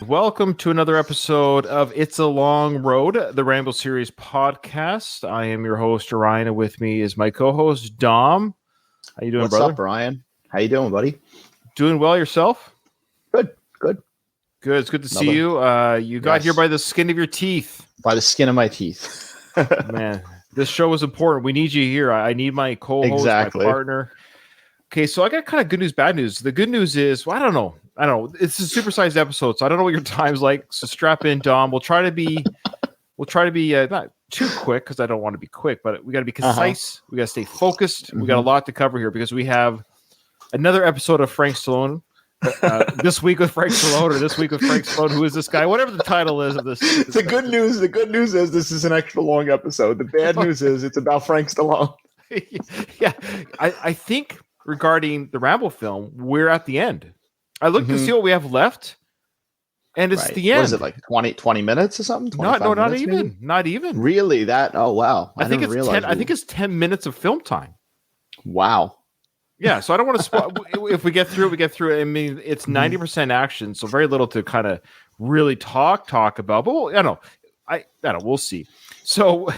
Welcome to another episode of It's a Long Road, the Rambo series podcast. I am your host, Ryan, and with me is my co-host, Dom. How you doing, brother? What's up, Ryan? How you doing, buddy? Doing well yourself? Good. It's good to see you. You got here by the skin of your teeth. By the skin of my teeth. Man, this show is important. We need you here. I need my co-host, my partner. Okay, so I got kind of good news, bad news. The good news is, well, I don't know. It's a supersized episode, so I don't know what your time's like. So strap in, Dom. We'll try to be not too quick because I don't want to be quick, but we got to be concise. We got to stay focused. We got a lot to cover here because we have another episode of Frank Stallone. This week with Frank Stallone, or this week with Frank Stallone. Who is this guy? Whatever the title is of this. The good news is this is an extra long episode. The bad news is it's about Frank Stallone. Yeah, I think regarding the Rambo film, we're at the end. I looked to see what we have left, and it's the end. What is it, like 20 minutes or something? Not even. Really? That? Oh, wow. I think it's 10 minutes of film time. Wow. Yeah, so I don't want to spoil. If we get through it, I mean, it's 90% action, so very little to kind of really talk about. But I don't know. We'll see. So,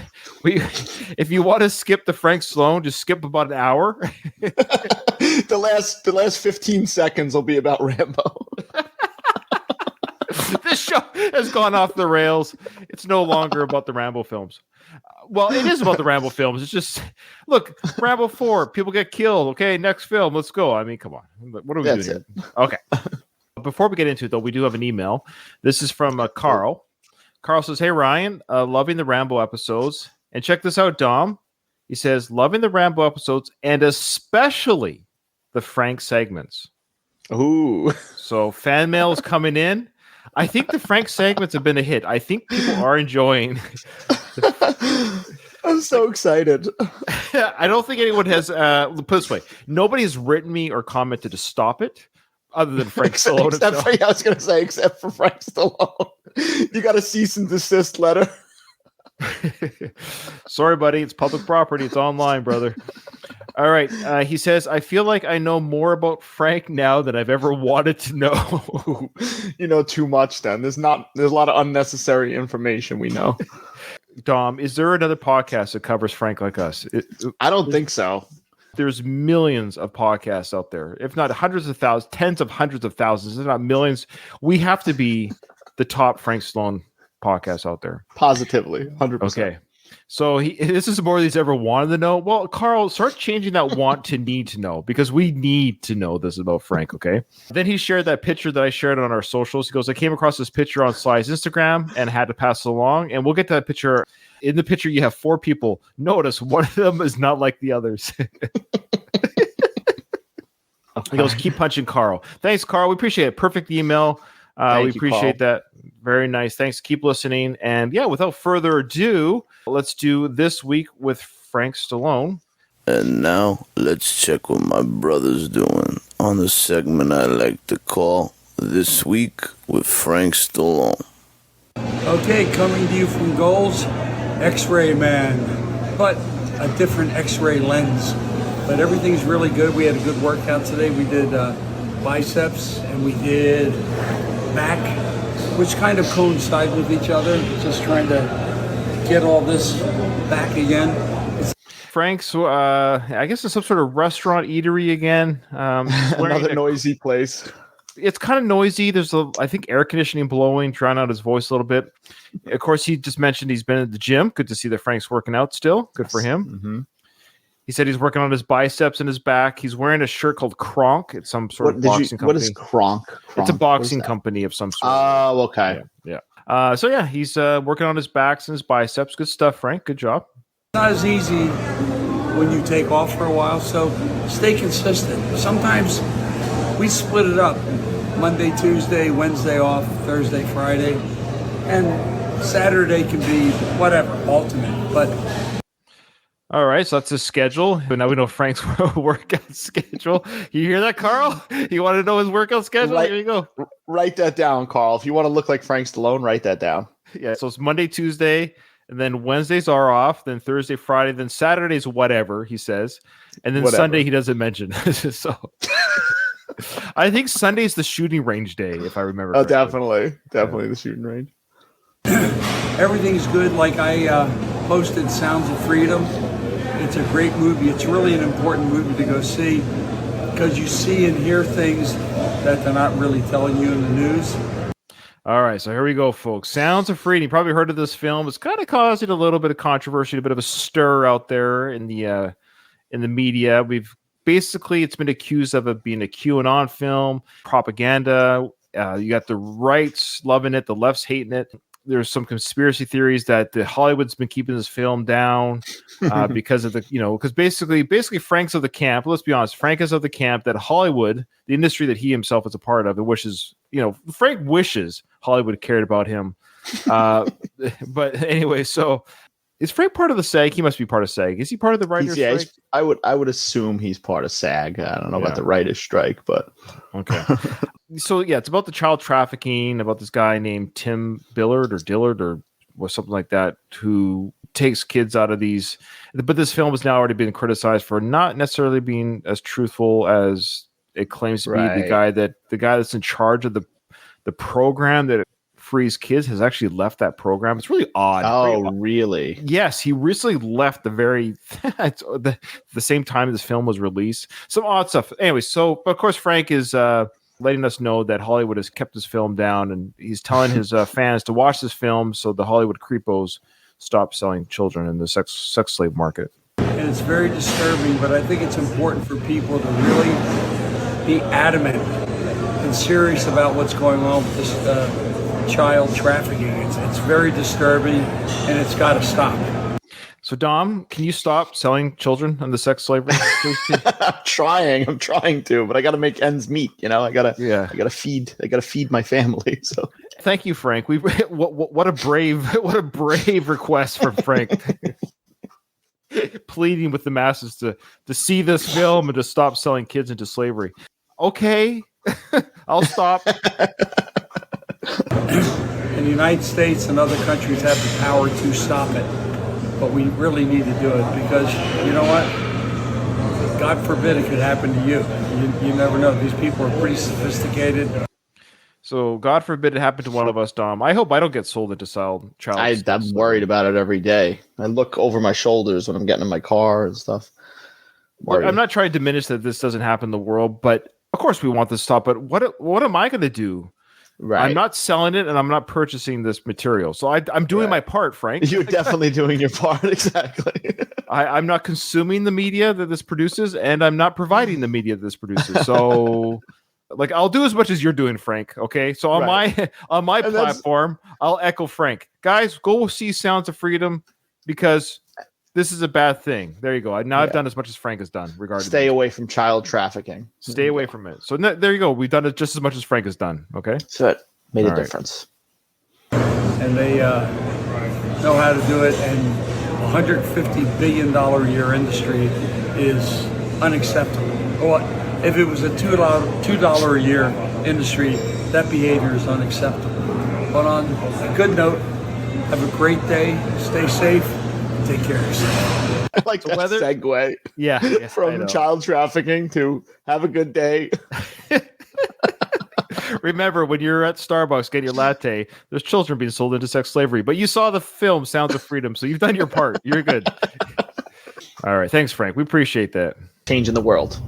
if you want to skip the Frank Stallone, just skip about an hour. The last 15 seconds will be about Rambo. This show has gone off the rails. It's no longer about the Rambo films. Well, it is about the Rambo films. It's just, look, Rambo 4, people get killed. Okay, next film, let's go. I mean, come on. What are we doing here? Okay. Before we get into it, though, we do have an email. This is from Carl. Carl says, "Hey, Ryan, loving the Rambo episodes. And check this out, Dom." He says, "Loving the Rambo episodes and especially the Frank segments." Ooh. So fan mail is coming in. I think the Frank segments have been a hit. I think people are enjoying. I'm so excited. I don't think anyone has, put it this way, nobody's written me or commented to stop it other than Frank Stallone. I was going to say, except for Frank Stallone. You got a cease and desist letter. Sorry, buddy. It's public property. It's online, brother. All right. He says, "I feel like I know more about Frank now than I've ever wanted to know." You know too much then. There's a lot of unnecessary information we know. Dom, is there another podcast that covers Frank like us? I don't think so. There's millions of podcasts out there, if not hundreds of thousands, tens of hundreds of thousands, if not millions. We have to be the top Frank Stallone podcast out there. Positively, 100%. Okay. So this is more than he's ever wanted to know. Well, Carl, start changing that want to need to know, because we need to know this about Frank, okay? Then he shared that picture that I shared on our socials. He goes, "I came across this picture on Sly's Instagram and had to pass it along." And we'll get to that picture. In the picture, you have 4 people. Notice one of them is not like the others. He goes, "Keep punching, Carl." Thanks, Carl. We appreciate it. Perfect email. We appreciate that. Very nice. Thanks. Keep listening. And yeah, without further ado, let's do This Week with Frank Stallone. And now let's check what my brother's doing on the segment I like to call This Week with Frank Stallone. Okay, coming to you from Goals, X-Ray Man, but a different X-ray lens. But everything's really good. We had a good workout today. We did biceps and we did back, which kind of coincide with each other. Just trying to get all this back again. Frank's, I guess it's some sort of restaurant eatery again. Another noisy place. It's kind of noisy. There's I think air conditioning blowing, drown out his voice a little bit. Of course, he just mentioned he's been at the gym. Good to see that Frank's working out still. Good for him. Mm-hmm. He said he's working on his biceps and his back. He's wearing a shirt called Kronk. It's some sort of boxing company. What is Kronk? It's a boxing company of some sort. Oh, okay. Yeah. So yeah, he's working on his backs and his biceps. Good stuff, Frank. Good job. It's not as easy when you take off for a while, so stay consistent. Sometimes we split it up. Monday, Tuesday, Wednesday off, Thursday, Friday, and Saturday can be whatever, alternate. But all right, so that's his schedule. But now we know Frank's workout schedule. You hear that, Carl? You want to know his workout schedule? Here you go. Write that down, Carl. If you want to look like Frank Stallone, write that down. Yeah, so it's Monday, Tuesday, and then Wednesdays are off, then Thursday, Friday, then Saturday's whatever, he says. And then Sunday he doesn't mention. So I think Sunday's the shooting range day, if I remember. Oh, correctly. definitely the shooting range. Everything's good. Like I posted Sounds of Freedom. It's a great movie. It's really an important movie to go see because you see and hear things that they're not really telling you in the news. All right, so here we go, folks. Sounds of Freedom. You probably heard of this film. It's kind of causing a little bit of controversy, a bit of a stir out there in the media. It's been accused of it being a QAnon film, propaganda. You got the rights loving it, the left's hating it. There's some conspiracy theories that Hollywood's been keeping this film down because of because basically Frank's of the camp. Let's be honest, Frank is of the camp that Hollywood, the industry that he himself is a part of, and wishes, Frank wishes Hollywood cared about him. But anyway, so is Frank part of the SAG? He must be part of SAG. Is he part of the writers' strike? I would assume he's part of SAG. I don't know about the writers' strike, but okay. So yeah, it's about the child trafficking, about this guy named Tim Dillard or something like that, who takes kids out of these. But this film has now already been criticized for not necessarily being as truthful as it claims to be. The guy that's in charge of the program that frees kids has actually left that program. It's really odd. Oh, really? Yes, he recently left the same time this film was released. Some odd stuff. Anyway, so of course Frank is letting us know that Hollywood has kept this film down, and he's telling his fans to watch this film so the Hollywood creepos stop selling children in the sex slave market. And it's very disturbing, but I think it's important for people to really be adamant and serious about what's going on with this child trafficking. It's very disturbing, and it's got to stop. So Dom, can you stop selling children on the sex slavery? I'm trying to, but I got to make ends meet. I got to feed my family. So thank you, Frank. What a brave request from Frank. Pleading with the masses to see this film and to stop selling kids into slavery. Okay, I'll stop. And the United States and other countries have the power to stop it. But we really need to do it because, you know what? God forbid it could happen to you. You never know. These people are pretty sophisticated. So God forbid it happened to one of us, Dom. I hope I don't get sold into child. I'm worried about it every day. I look over my shoulders when I'm getting in my car and stuff. I'm not trying to diminish that this doesn't happen in the world, but of course we want this to stop. But what am I going to do? Right. I'm not selling it, and I'm not purchasing this material. So I'm doing my part, Frank. You're definitely doing your part, exactly. I'm not consuming the media that this produces, and I'm not providing the media that this produces. So, I'll do as much as you're doing, Frank. Okay. So on my platform, I'll echo Frank. Guys, go see Sounds of Freedom because this is a bad thing. There you go. I've done as much as Frank has done regarding. Stay away from child trafficking. Stay away from it. So there you go. We've done it just as much as Frank has done. Okay. So it made a difference. And they know how to do it. And $150 billion a year industry is unacceptable. Well, if it was a $2 a year industry, that behavior is unacceptable. But on a good note, have a great day. Stay safe. Take care of yourself. I like that segue. Yeah. From child trafficking to have a good day. Remember, when you're at Starbucks getting your latte, there's children being sold into sex slavery. But you saw the film Sounds of Freedom, so you've done your part. You're good. All right. Thanks, Frank. We appreciate that. Changing the world.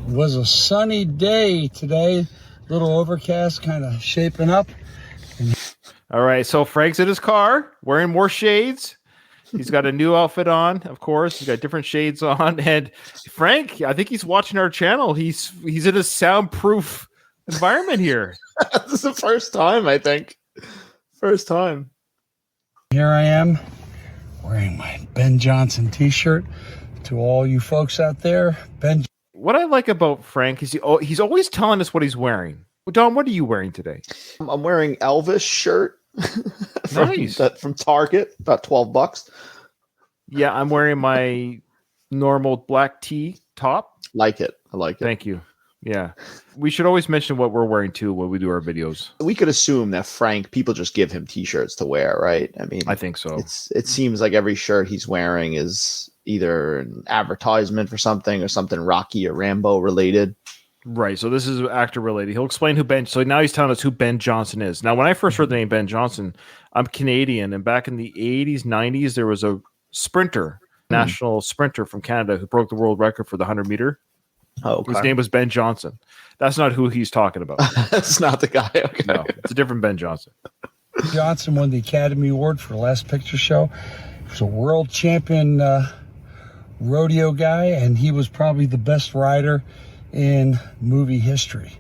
It was a sunny day today. Little overcast, kind of shaping up. All right. So Frank's in his car wearing more shades. He's got a new outfit on, of course. He's got different shades on. And Frank, I think he's watching our channel. He's in a soundproof environment here. This is the first time, I think. First time. Here I am wearing my Ben Johnson t-shirt. To all you folks out there, Ben. What I like about Frank is he's always telling us what he's wearing. Well, Don, what are you wearing today? I'm wearing Elvis shirt. Nice. From Target, about $12. Yeah, I'm wearing my normal black tee top. I like it. Thank you. Yeah. We should always mention what we're wearing too when we do our videos. We could assume that Frank, people just give him t-shirts to wear, right? I mean, I think so. It seems like every shirt he's wearing is either an advertisement for something or something Rocky or Rambo related. Right. So this is actor related. He'll explain who Ben. So now he's telling us who Ben Johnson is. Now, when I first heard the name Ben Johnson, I'm Canadian, and back in the 80s, 90s, there was a sprinter, national sprinter from Canada, who broke the world record for the 100-meter. Oh, okay. His name was Ben Johnson. That's not who he's talking about. That's not the guy. Okay. No, it's a different Ben Johnson. Johnson won the Academy Award for Last Picture Show. He was a world champion rodeo guy, and he was probably the best rider in movie history.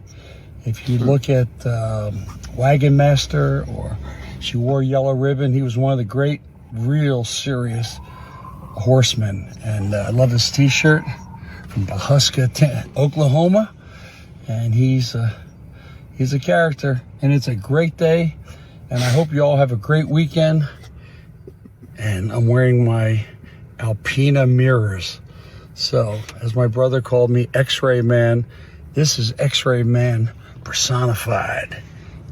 If you look at Wagon Master or She Wore Yellow Ribbon, he was one of the great, real serious horsemen. And I love his t-shirt from Pawhuska, Oklahoma. And he's a character, and it's a great day. And I hope you all have a great weekend. And I'm wearing my Alpina mirrors. So, as my brother called me, X-Ray Man, this is X-Ray Man personified.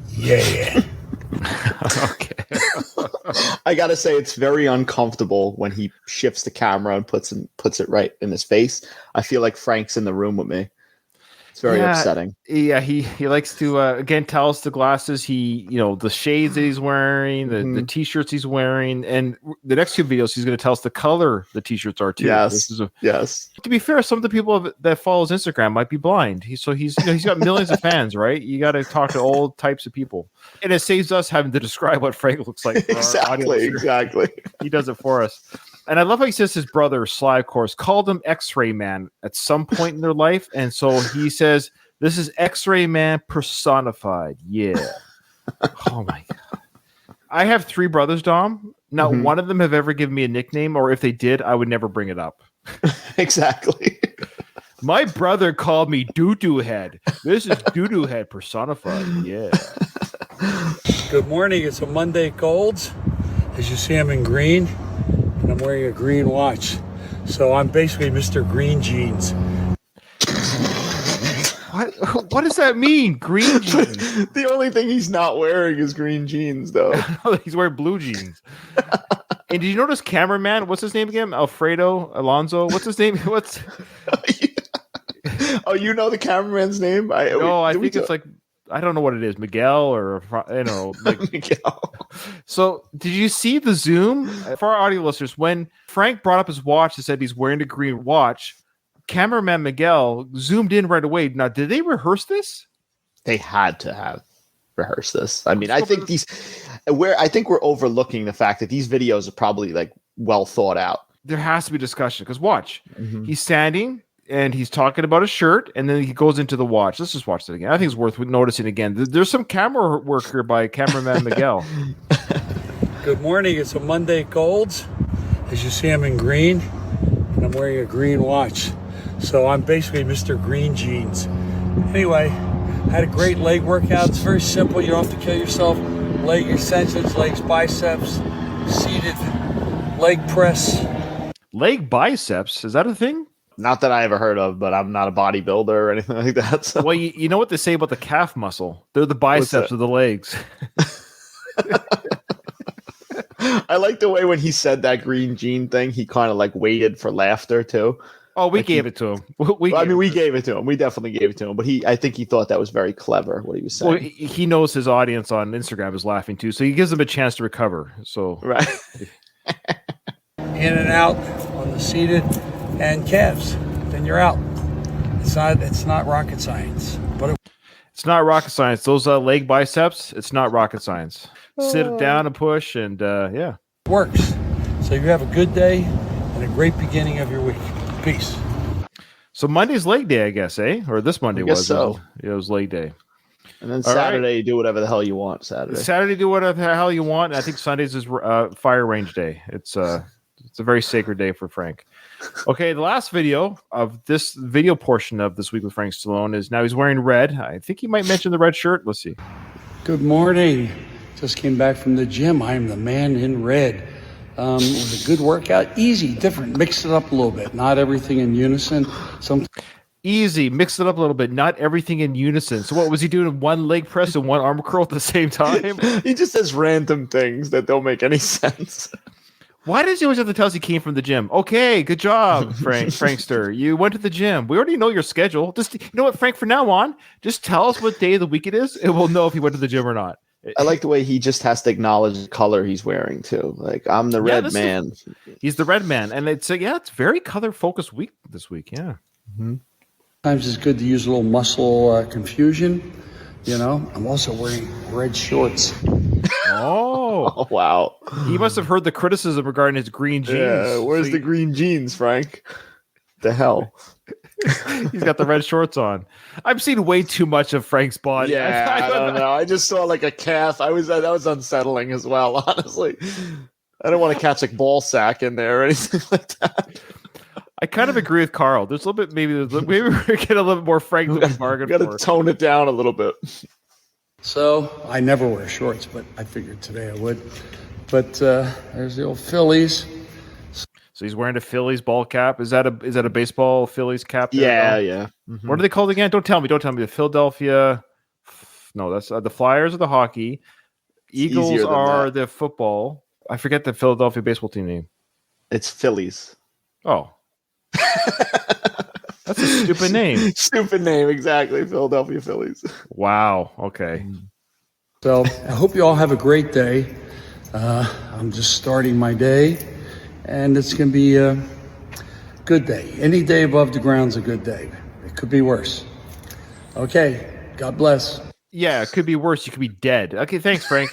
Yeah. Okay. I gotta say, it's very uncomfortable when he shifts the camera and puts it right in his face. I feel like Frank's in the room with me. It's very upsetting. Yeah, he likes to again tell us the glasses, the shades that he's wearing, the t-shirts he's wearing, and the next two videos he's going to tell us the color the t-shirts are too. Yes. Yes. To be fair, some of the people that follow his Instagram might be blind. He's got millions of fans, right? You got to talk to all types of people, and it saves us having to describe what Frank looks like. Exactly. He does it for us. And I love how he says his brother, Sly, of course, called him X-Ray Man at some point in their life. And so he says, this is X-Ray Man personified. Yeah. Oh, my God. I have 3 brothers, Dom. Not one of them have ever given me a nickname, or if they did, I would never bring it up. Exactly. My brother called me Doo-Doo Head. This is Doo-Doo Head personified. Yeah. Good morning. It's a Monday at Gold's. As you see, I'm in green. And I'm wearing a green watch. So I'm basically Mr. Green Jeans. What does that mean? Green jeans? The only thing he's not wearing is green jeans, though. He's wearing blue jeans. And did you notice cameraman? What's his name again? Alfredo Alonso? What's his name? Oh, you know the cameraman's name? I think it's like, I don't know what it is, Miguel or Miguel. So, did you see the zoom for our audio listeners when Frank brought up his watch and said he's wearing a green watch? Cameraman Miguel zoomed in right away. Now, did they rehearse this? They had to have rehearsed this. I mean, I think we're overlooking the fact that these videos are probably like well thought out. There has to be discussion because watch, he's standing. And he's talking about a shirt, and then he goes into the watch. Let's just watch that again. I think it's worth noticing again. There's some camera work here by cameraman Miguel. Good morning. It's a Monday at Gold's. As you see, I'm in green, and I'm wearing a green watch. So I'm basically Mr. Green Jeans. Anyway, I had a great leg workout. It's very simple. You don't have to kill yourself. Leg extensions, legs, biceps, seated leg press. Leg biceps? Is that a thing? Not that I ever heard of, but I'm not a bodybuilder or anything like that. So. Well, you know what they say about the calf muscle? They're the biceps of the legs. I like the way when he said that green jean thing, he kind of like waited for laughter too. Oh, we gave it to him. We gave it to him. We definitely gave it to him. But I think he thought that was very clever, what he was saying. Well, he knows his audience on Instagram is laughing too, so he gives them a chance to recover. So right. In and out on the seated and calves, then you're out. It's not rocket science, but it's not rocket science. Those leg biceps, it's not rocket science. Sit it down and push, and yeah, it works. So you have a good day and a great beginning of your week. Peace. So Monday's leg day, I guess, eh? Or this Monday was. So. It was leg day. And then Saturday, you do whatever the hell you want. Saturday, do whatever the hell you want. I think Sundays is fire range day. It's a very sacred day for Frank. Okay, the last video of this video portion of This Week with Frank Stallone is now he's wearing red. I think he might mention the red shirt. Let's see. Good morning. Just came back from the gym. I am the man in red. It was a good workout. Easy, different. Mix it up a little bit. Not everything in unison. Easy. Mix it up a little bit. Not everything in unison. So what was he doing? One leg press and one arm curl at the same time? He just says random things that don't make any sense. Why does he always have to tell us he came from the gym? Okay, good job, Frankster. You went to the gym. We already know your schedule. Just, you know what, Frank, from now on, just tell us what day of the week it is, and we'll know if he went to the gym or not. I like the way he just has to acknowledge the color he's wearing, too. Like, I'm the red man. He's the red man. And it's very color-focused week this week, yeah. Mm-hmm. Sometimes it's good to use a little muscle confusion. You know, I'm also wearing red shorts. Oh, wow. He must have heard the criticism regarding his green jeans. Yeah, where's the green jeans, Frank? The hell? He's got the red shorts on. I've seen way too much of Frank's body. Yeah, I don't know. I just saw like a calf. That was unsettling as well, honestly. I don't want to catch like ball sack in there or anything like that. I kind of agree with Carl. There's a little bit, maybe we get a little bit more Frank than we bargained for. Got to tone it down a little bit. So I never wear shorts, but I figured today I would. But there's the old Phillies. So he's wearing a Phillies ball cap. Is that a baseball Phillies cap? Yeah, yeah. Mm-hmm. What are they called again? Don't tell me. The Philadelphia. No, that's the Flyers are the hockey. Eagles are the football. I forget the Philadelphia baseball team name. It's Phillies. Oh. That's a stupid name. Stupid name, exactly. Philadelphia Phillies. Wow. Okay. So I hope you all have a great day. I'm just starting my day, and it's going to be a good day. Any day above the ground's a good day. It could be worse. Okay. God bless. Yeah, it could be worse. You could be dead. Okay, thanks, Frank.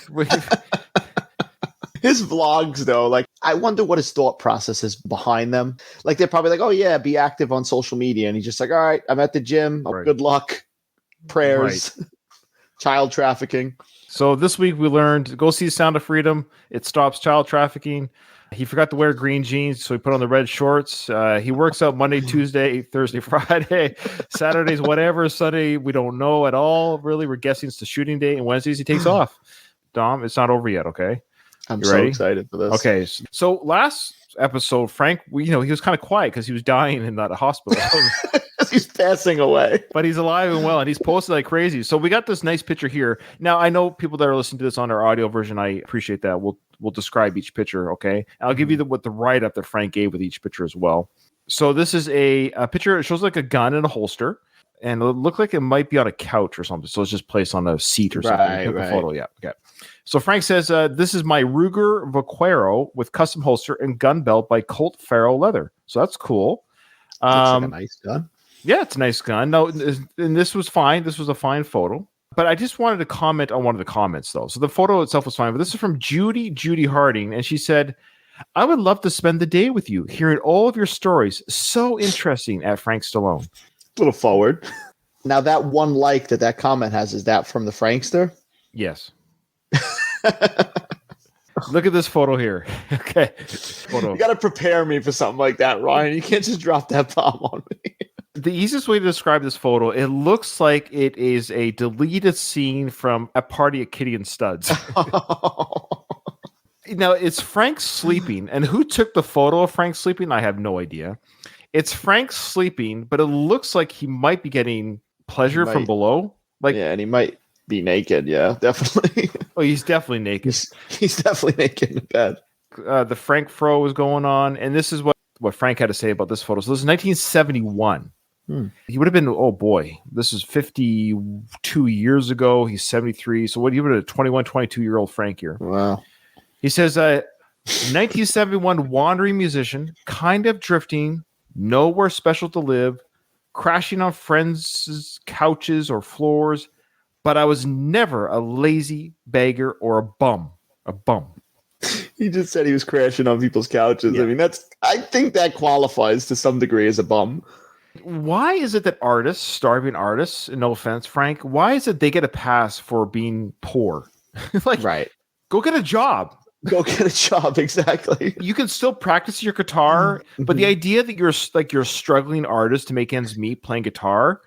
His vlogs, though, like, I wonder what his thought process is behind them. Like, they're probably like, oh, yeah, be active on social media. And he's just like, all right, I'm at the gym. Right. Good luck. Prayers. Right. Child trafficking. So this week we learned, go see Sound of Freedom. It stops child trafficking. He forgot to wear green jeans, so he put on the red shorts. He works out Monday, Tuesday, Thursday, Friday, Saturdays, whatever. Sunday, we don't know at all. Really, we're guessing it's the shooting day. And Wednesdays, he takes off. Dom, it's not over yet, okay? I'm so excited for this. Okay, so last episode, Frank, he was kind of quiet because he was dying in that hospital. He's passing away. But he's alive and well, and he's posted like crazy. So we got this nice picture here. Now, I know people that are listening to this on our audio version, I appreciate that. We'll describe each picture, okay? And I'll give you the write-up that Frank gave with each picture as well. So this is a picture. It shows like a gun in a holster, and it looked like it might be on a couch or something. So it's just placed on a seat or something. Right. Photo, yeah, okay. So Frank says, this is my Ruger Vaquero with custom holster and gun belt by Colt Faro Leather. So that's cool. Looks like a nice gun. Yeah, it's a nice gun. No, and this was fine. This was a fine photo. But I just wanted to comment on one of the comments, though. So the photo itself was fine. But this is from Judy Harding. And she said, I would love to spend the day with you, hearing all of your stories. So interesting at Frank Stallone. A little forward. Now, that one like that comment has, is that from the Frankster? Yes. Look at this photo here. Okay. You got to prepare me for something like that, Ryan. You can't just drop that bomb on me. The easiest way to describe this photo, it looks like it is a deleted scene from A Party at Kitty and Studs. Now, it's Frank sleeping. And who took the photo of Frank sleeping? I have no idea. It's Frank sleeping, but it looks like he might be getting pleasure from below. Yeah, and he might be naked. Yeah, definitely. Oh, he's definitely naked. He's definitely naked in bed. The Frank Fro was going on. And this is what Frank had to say about this photo. So this is 1971. He would have been, oh boy, this is 52 years ago. He's 73. So he would have been a 21, 22-year-old Frank here. Wow. He says, 1971 wandering musician, kind of drifting, nowhere special to live, crashing on friends' couches or floors, but I was never a lazy beggar or a bum. He just said he was crashing on people's couches. Yeah. I mean, I think that qualifies to some degree as a bum. Why is it that artists, starving artists, no offense, Frank, why is it they get a pass for being poor? Right. Go get a job. Go get a job, exactly. You can still practice your guitar, but the idea that you're a struggling artist to make ends meet playing guitar,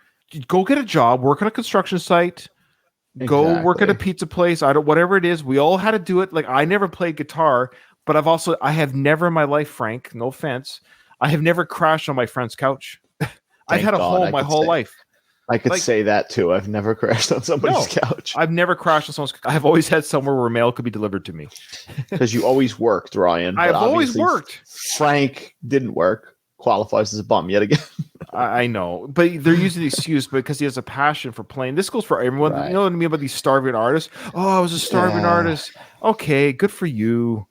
go get a job, work on a construction site, go work at a pizza place, whatever it is. We all had to do it. Like, I never played guitar, but I have never in my life, Frank, no offense, I have never crashed on my friend's couch. I've had a home my whole life. I could say that too. I've never crashed on somebody's couch. I've never crashed on someone's couch. I've always had somewhere where mail could be delivered to me. Because you always worked, Ryan. I've always worked. Frank didn't work. Qualifies as a bum yet again. I know, but they're using the excuse because he has a passion for playing. This goes for everyone. Right. You know what I mean about these starving artists? Oh, I was a starving artist. Okay, good for you.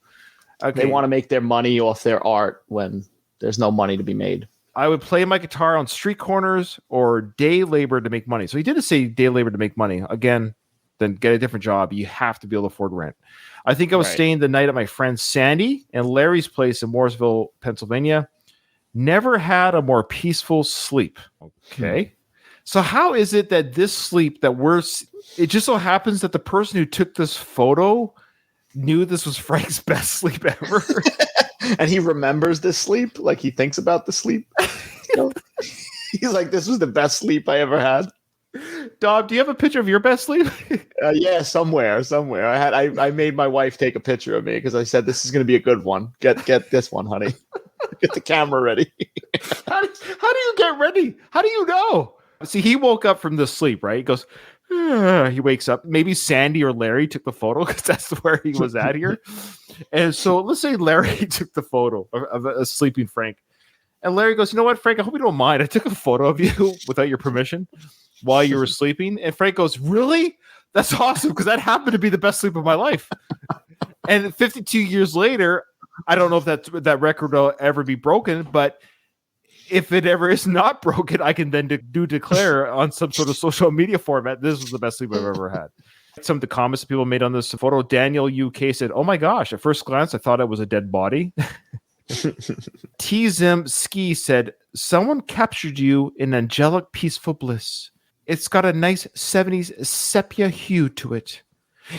Okay. They want to make their money off their art when there's no money to be made. I would play my guitar on street corners or day labor to make money. So he didn't say day labor to make money. Again, then get a different job. You have to be able to afford rent. I think I was staying the night at my friend Sandy and Larry's place in Mooresville, Pennsylvania. Never had a more peaceful sleep. Okay. So how is it that this sleep that it just so happens that the person who took this photo knew this was Frank's best sleep ever? And he remembers this sleep, like he thinks about the sleep. He's like, "This was the best sleep I ever had." Dom, do you have a picture of your best sleep? Yeah, somewhere. I made my wife take a picture of me because I said, "This is going to be a good one. Get this one, honey. Get the camera ready." How do you get ready? How do you know? See, he woke up from the sleep, right? He goes. He wakes up. Maybe Sandy or Larry took the photo because that's where he was at here. And so let's say Larry took the photo of a sleeping Frank. And Larry goes, "You know what, Frank? I hope you don't mind. I took a photo of you without your permission while you were sleeping." And Frank goes, "Really? That's awesome because that happened to be the best sleep of my life." And 52 years later, I don't know if that record will ever be broken, but if it ever is not broken, I can then declare on some sort of social media format, this was the best sleep I've ever had. Some of the comments that people made on this photo, Daniel UK said, "Oh my gosh, at first glance, I thought it was a dead body." T-Zim Ski said, "Someone captured you in angelic, peaceful bliss. It's got a nice 70s sepia hue to it.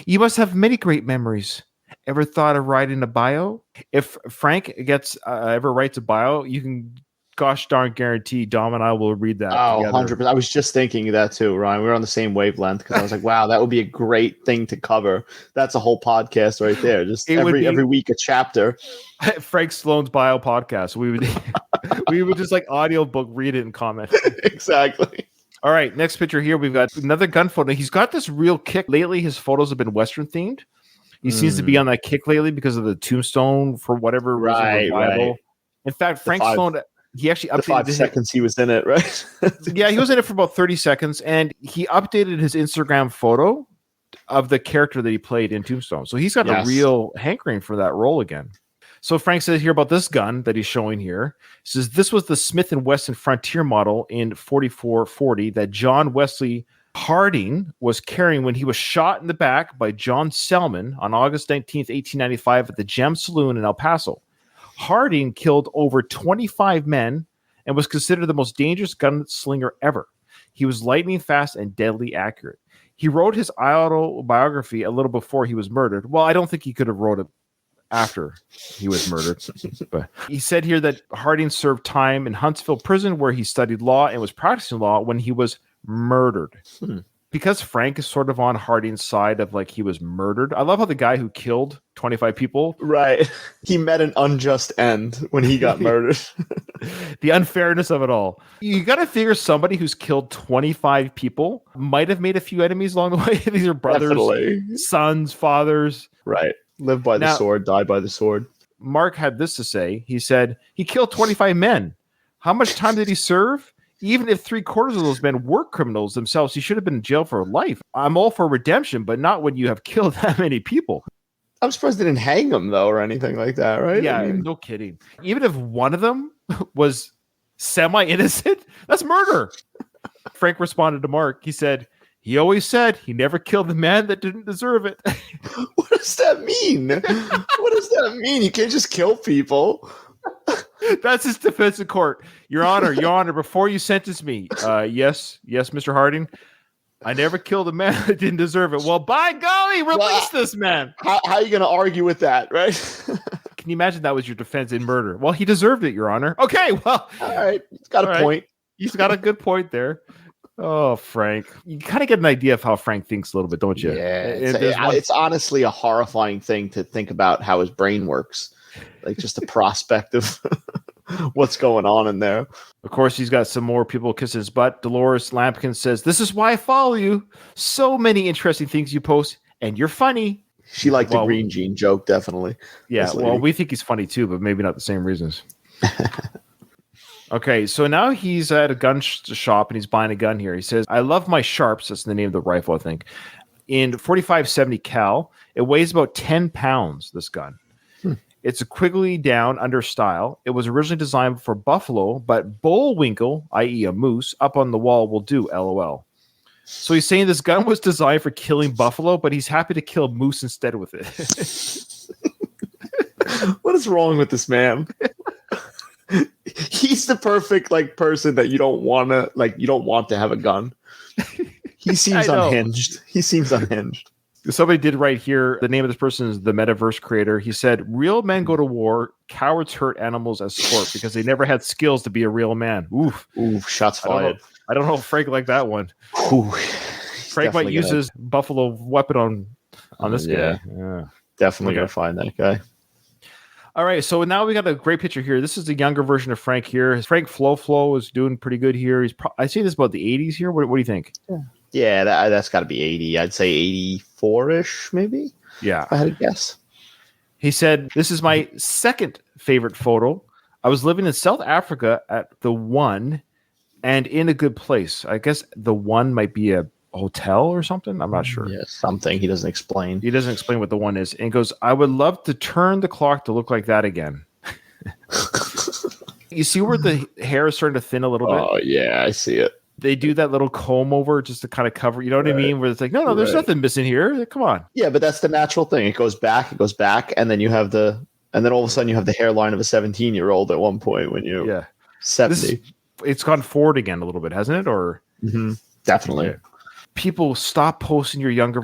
You must have many great memories. Ever thought of writing a bio? If Frank ever writes a bio, you can gosh darn guarantee Dom and I will read that. Oh, 100%. I was just thinking that too, Ryan. We were on the same wavelength because I was like, wow, that would be a great thing to cover. That's a whole podcast right there. Just every week a chapter. Frank Sloan's bio podcast. We would just like audiobook read it and comment. Exactly. All right, next picture here. We've got another gun photo. He's got this real kick. Lately, his photos have been Western themed. He seems to be on that kick lately because of the tombstone for whatever reason. Right. In fact, Frank Sloan, he actually updated the 5 seconds he was in it, right? Yeah, he was in it for about 30 seconds, and he updated his Instagram photo of the character that he played in Tombstone. So he's got a real hankering for that role again. So Frank says here about this gun that he's showing here. He says this was the Smith & Wesson Frontier model in 4440 that John Wesley Harding was carrying when he was shot in the back by John Selman on August 19th, 1895 at the Gem Saloon in El Paso. Harding killed over 25 men and was considered the most dangerous gunslinger ever. He was lightning fast and deadly accurate. He wrote his autobiography a little before he was murdered. Well, I don't think he could have wrote it after he was murdered. But he said here that Harding served time in Huntsville prison where he studied law and was practicing law when he was murdered. Because Frank is sort of on Harding's side of like he was murdered. I love how the guy who killed 25 people, right, he met an unjust end when he got murdered. The unfairness of it all. You got to figure somebody who's killed 25 people might have made a few enemies along the way. These are brothers, sons, fathers. Right. Live by the sword, die by the sword. Mark had this to say. He said, he killed 25 men. How much time did he serve? Even if 3/4 of those men were criminals themselves, he should have been in jail for life. I'm all for redemption, but not when you have killed that many people. I'm surprised they didn't hang him, though, or anything like that, right? Yeah, no kidding. Even if one of them was semi-innocent, that's murder. Frank responded to Mark. He said, he always said he never killed the man that didn't deserve it. What does that mean? What does that mean? You can't just kill people. That's his defense in court. Your Honor, before you sentence me, yes, Mr. Harding, I never killed a man that didn't deserve it. Well, by golly, release this man. How are you going to argue with that, right? Can you imagine that was your defense in murder? Well, he deserved it, Your Honor. Okay, well. All right, he's got a point. He's got a good point there. Oh, Frank. You kind of get an idea of how Frank thinks a little bit, don't you? Yeah, it's honestly a horrifying thing to think about how his brain works. Like just the prospect of What's going on in there? Of course, he's got some more people kissing his butt. Dolores Lampkin says, "This is why I follow you. So many interesting things you post, and you're funny." She liked the green jean joke, definitely. Yeah, well, we think he's funny too, but maybe not the same reasons. Okay, so now he's at a gun shop and he's buying a gun here. He says, "I love my Sharps." That's the name of the rifle, I think. In 45-70 cal. It weighs about 10 pounds, this gun. It's a quigley down under style. It was originally designed for buffalo, but bullwinkle, i.e. a moose, up on the wall will do, LOL. So he's saying this gun was designed for killing buffalo, but he's happy to kill moose instead with it. What is wrong with this man? He's the perfect person that you don't want to have a gun. He seems unhinged. He seems unhinged. Somebody did right here. The name of this person is the Metaverse creator. He said, "Real men go to war. Cowards hurt animals as sport because they never had skills to be a real man." Oof. Oof. Shots fired. I don't know if Frank liked that one. Ooh, Frank might use his buffalo weapon on this guy. Yeah. Definitely going to find that guy. All right, so now we got a great picture here. This is the younger version of Frank here. Frank Flo is doing pretty good here. I see this about the 80s here. What do you think? Yeah, that's got to be 80. I'd say 84-ish, maybe. Yeah. If I had to guess. He said, "This is my second favorite photo. I was living in South Africa at the One and in a good place." I guess the One might be a hotel or something. I'm not sure. Yeah, something. He doesn't explain. He doesn't explain what the One is. And he goes, "I would love to turn the clock to look like that again." You see where the hair is starting to thin a little bit? Oh, yeah, I see it. They do that little comb over just to kind of cover, you know what I mean? Where it's like, no, there's nothing missing here. Come on. Yeah, but that's the natural thing. It goes back, and then and then all of a sudden you have the hairline of a 17-year-old at one point when you're 70. It's gone forward again a little bit, hasn't it? Or definitely. Yeah. People stop posting your younger,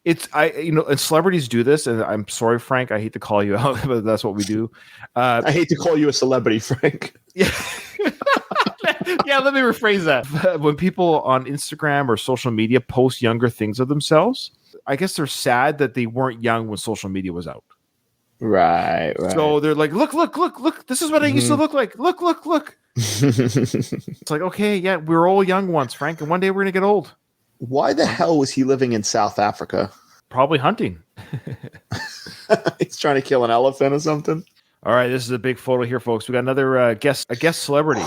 and celebrities do this, and I'm sorry, Frank, I hate to call you out, but that's what we do. I hate to call you a celebrity, Frank. Yeah. Yeah, let me rephrase that. When people on Instagram or social media post younger things of themselves, I guess they're sad that they weren't young when social media was out. Right. So they're like, look, this is what I used to look like. Look. It's like, okay, yeah, we were all young once, Frank, and one day we're going to get old. Why the hell was he living in South Africa? Probably hunting. He's trying to kill an elephant or something. All right, this is a big photo here, folks. We got another guest celebrity.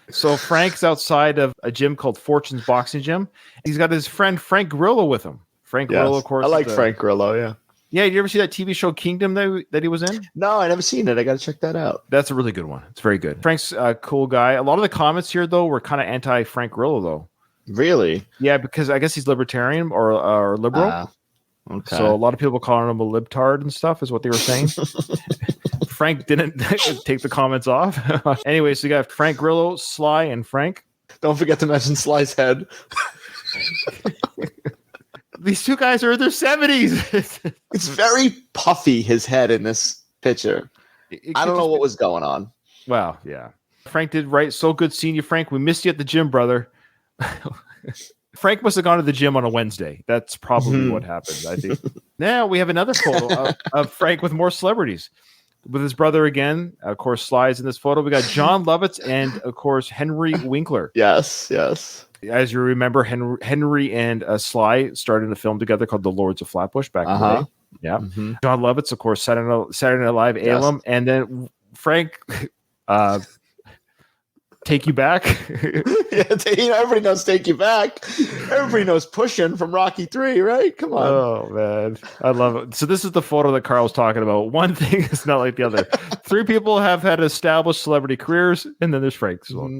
So Frank's outside of a gym called Fortune's Boxing Gym. He's got his friend Frank Grillo with him. Frank Grillo, of course. I like Frank Grillo, yeah. Yeah, did you ever see that TV show Kingdom that he was in? No, I never seen it. I got to check that out. That's a really good one. It's very good. Frank's a cool guy. A lot of the comments here, though, were kind of anti-Frank Grillo, though. Really? Yeah, because I guess he's libertarian or liberal. Okay. So a lot of people calling him a libtard and stuff is what they were saying. Frank didn't take the comments off. Anyway, so you got Frank Grillo, Sly, and Frank. Don't forget to mention Sly's head. These two guys are in their 70s. It's very puffy, his head in this picture. I don't know what was going on. Wow, yeah. Frank did right. So good seeing you, Frank. We missed you at the gym, brother. Frank must have gone to the gym on a Wednesday. That's probably what happened, I think. Now we have another photo of Frank with more celebrities. With his brother again. Of course, Sly's in this photo. We got John Lovitz and, of course, Henry Winkler. Yes. As you remember, Henry and Sly started a film together called The Lords of Flatbush back in the day. Yeah. Mm-hmm. John Lovitz, of course, Saturday Night Live alum. And then Frank... Take You Back. Yeah, everybody knows Take You Back. Everybody knows Pushing from Rocky 3, right? Come on. Oh, man. I love it. So this is the photo that Carl was talking about. One thing is not like the other. Three people have had established celebrity careers, and then there's Frank. So.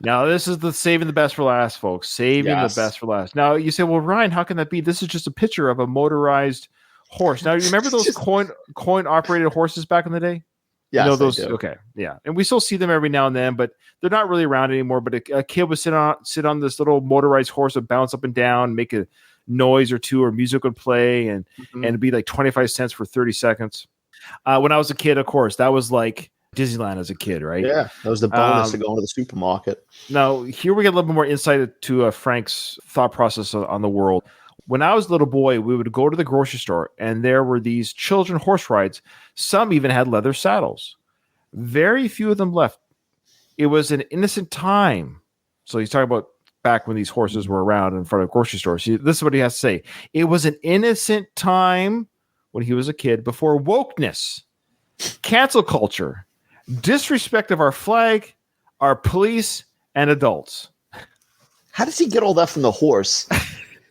Now, this is the saving the best for last, folks. Saving the best for last. Now, you say, well, Ryan, how can that be? This is just a picture of a motorized horse. Now, you remember those coin-operated horses back in the day? Yeah, those. Okay, yeah, and we still see them every now and then, but they're not really around anymore. But a kid would sit on this little motorized horse, would bounce up and down, make a noise or two, or music would play, and it'd be like 25 cents for 30 seconds. When I was a kid, of course, that was like Disneyland as a kid, right? Yeah, that was the bonus to go into the supermarket. Now, here we get a little bit more insight to Frank's thought process on the world. When I was a little boy, we would go to the grocery store, and there were these children horse rides. Some even had leather saddles. Very few of them left. It was an innocent time. So he's talking about back when these horses were around in front of grocery stores. This is what he has to say. It was an innocent time when he was a kid before wokeness, cancel culture, disrespect of our flag, our police, and adults. How does he get all that from the horse?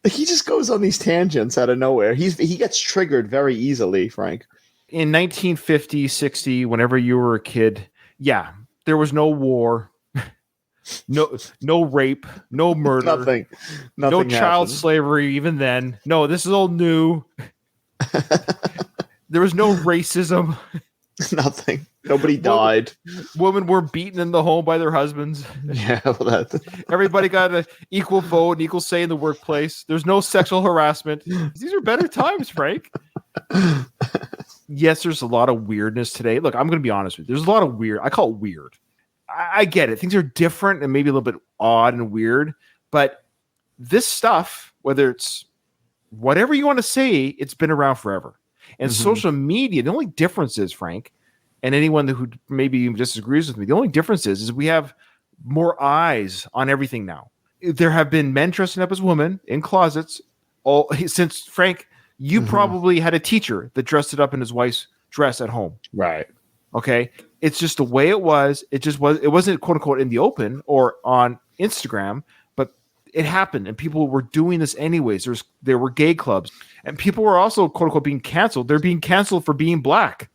He just goes on these tangents out of nowhere. He gets triggered very easily, Frank. In 1950, 60, whenever you were a kid, yeah, there was no war. No rape, no murder, nothing no child slavery. Even then, no, this is all new. There was no racism. Nothing. Nobody died. Women were beaten in the home by their husbands. Yeah, well, everybody got an equal vote, an equal say in the workplace. There's no sexual harassment. These are better times, Frank. Yes, there's a lot of weirdness today. Look, I'm going to be honest with you. There's a lot of weird. I call it weird. I get it. Things are different and maybe a little bit odd and weird, but this stuff, whether it's whatever you want to say, it's been around forever. And social media, the only difference is, Frank, and anyone who maybe disagrees with me, the only difference is we have more eyes on everything now. There have been men dressing up as women in closets since, Frank, you probably had a teacher that dressed it up in his wife's dress at home. Right. Okay. It's just the way it was. It wasn't quote unquote in the open or on Instagram, but it happened and people were doing this anyways. There were gay clubs and people were also quote unquote being canceled. They're being canceled for being black.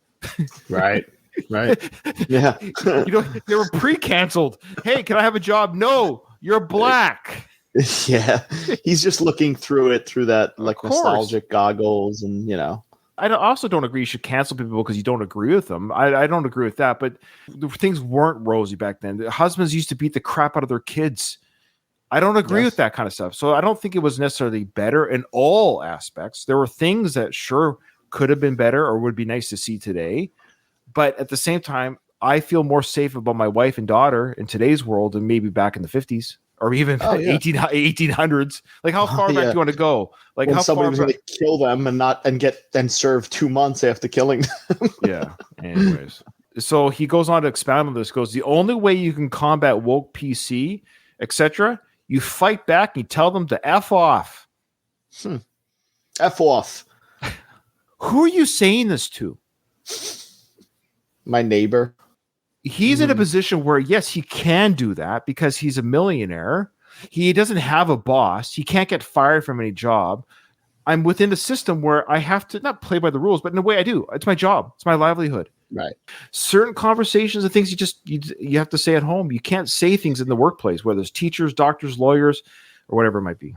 Right. Right. Yeah. They were pre-canceled. Hey, can I have a job? No, you're black. Yeah. He's just looking through that like nostalgic goggles and, I also don't agree you should cancel people because you don't agree with them. I don't agree with that, but things weren't rosy back then. The husbands used to beat the crap out of their kids. I don't agree with that kind of stuff. So I don't think it was necessarily better in all aspects. There were things that sure could have been better or would be nice to see today. But at the same time, I feel more safe about my wife and daughter in today's world than maybe back in the 50s. Or even 1800s. Like how far back do you want to go? Like when how somebody far was going to kill them and serve 2 months after killing them. Yeah. Anyways, so he goes on to expound on this. Goes, the only way you can combat woke PC, etc., you fight back. And you tell them to f off. F off. Who are you saying this to? My neighbor. He's in a position where, yes, he can do that because he's a millionaire. He doesn't have a boss. He can't get fired from any job. I'm within a system where I have to not play by the rules, but in a way I do. It's my job. It's my livelihood. Right. Certain conversations and things you have to say at home. You can't say things in the workplace, whether it's teachers, doctors, lawyers, or whatever it might be.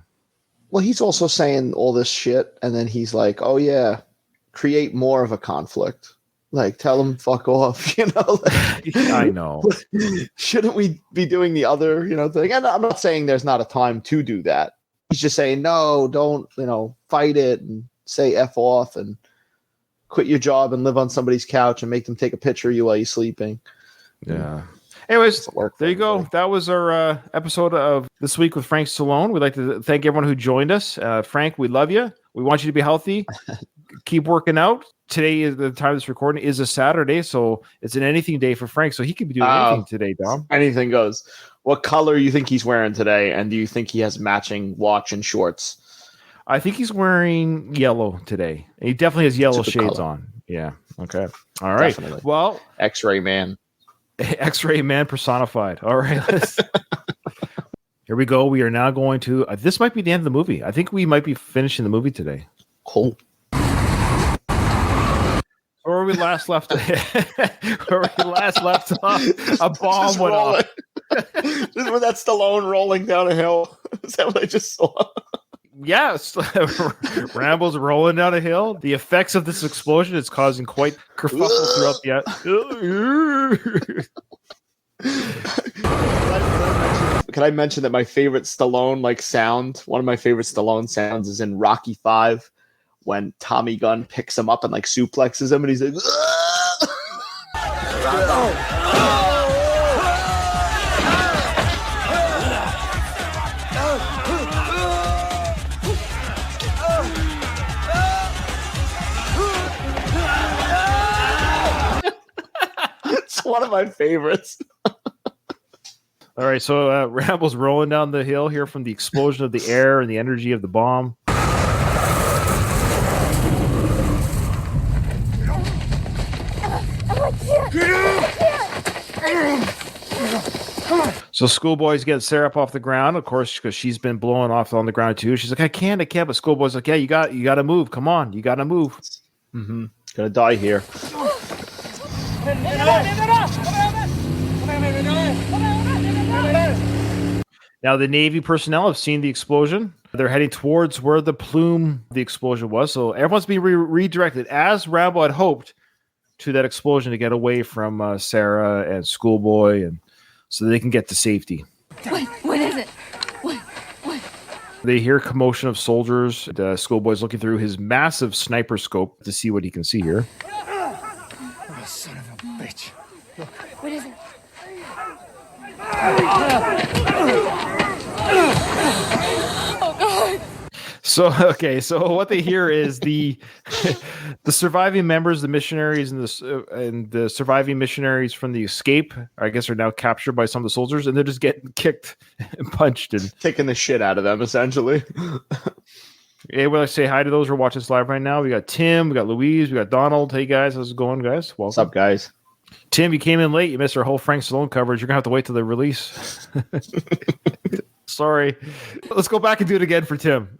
Well, he's also saying all this shit, and then he's like, oh, yeah, create more of a conflict. Like, tell them fuck off, I know. Shouldn't we be doing the other, thing? And I'm not saying there's not a time to do that. He's just saying, no, don't, fight it and say F off and quit your job and live on somebody's couch and make them take a picture of you while you're sleeping. Yeah. Anyways, there you go. That was our episode of This Week with Frank Stallone. We'd like to thank everyone who joined us. Frank, we love you. We want you to be healthy. Keep working out. Today is the time of this recording is a Saturday, so it's an anything day for Frank. So he could be doing anything today, Dom. Anything goes. What color you think he's wearing today, and do you think he has matching watch and shorts? I think he's wearing yellow today. He definitely has yellow shades color on. Yeah. Okay. All right. Definitely. Well, X-ray man. X-ray man personified. All right. Here we go. We are now going to. This might be the end of the movie. I think we might be finishing the movie today. Cool. Where we last left off, a bomb went off. This is when that Stallone rolling down a hill. Is that what I just saw? Yes. Rambo's rolling down a hill. The effects of this explosion is causing quite kerfuffle throughout the. Can I mention that my favorite Stallone sound? One of my favorite Stallone sounds is in Rocky V. When Tommy Gunn picks him up and suplexes him, and he's like, one of my favorites. All right, so Rambo's rolling down the hill here from the explosion of the air and the energy of the bomb. So Schoolboy's getting Sarah up off the ground, of course, because she's been blowing off on the ground too. She's like, I can't. But Schoolboy's like, yeah, you got to move. Come on, you got to move. Mm-hmm. Gonna die here. Now the Navy personnel have seen the explosion. They're heading towards where the plume the explosion was. So everyone's being redirected, as Rambo had hoped, to that explosion to get away from Sarah and Schoolboy, and so they can get to safety. Wait, what is it? What? They hear commotion of soldiers. Schoolboy's looking through his massive sniper scope to see what he can see here. Oh, son of a bitch. Look. What is it? Oh, God. So what they hear is the surviving members, the missionaries, and the surviving missionaries from the escape, I guess, are now captured by some of the soldiers, and they're just getting kicked and punched and kicking the shit out of them, essentially. Hey, well, I say hi to those who are watching this live right now. We got Tim, we got Louise, we got Donald. Hey guys, how's it going, guys? Welcome. What's up, guys? Tim, you came in late. You missed our whole Frank Stallone coverage. You're gonna have to wait till the release. Sorry. Let's go back and do it again for Tim.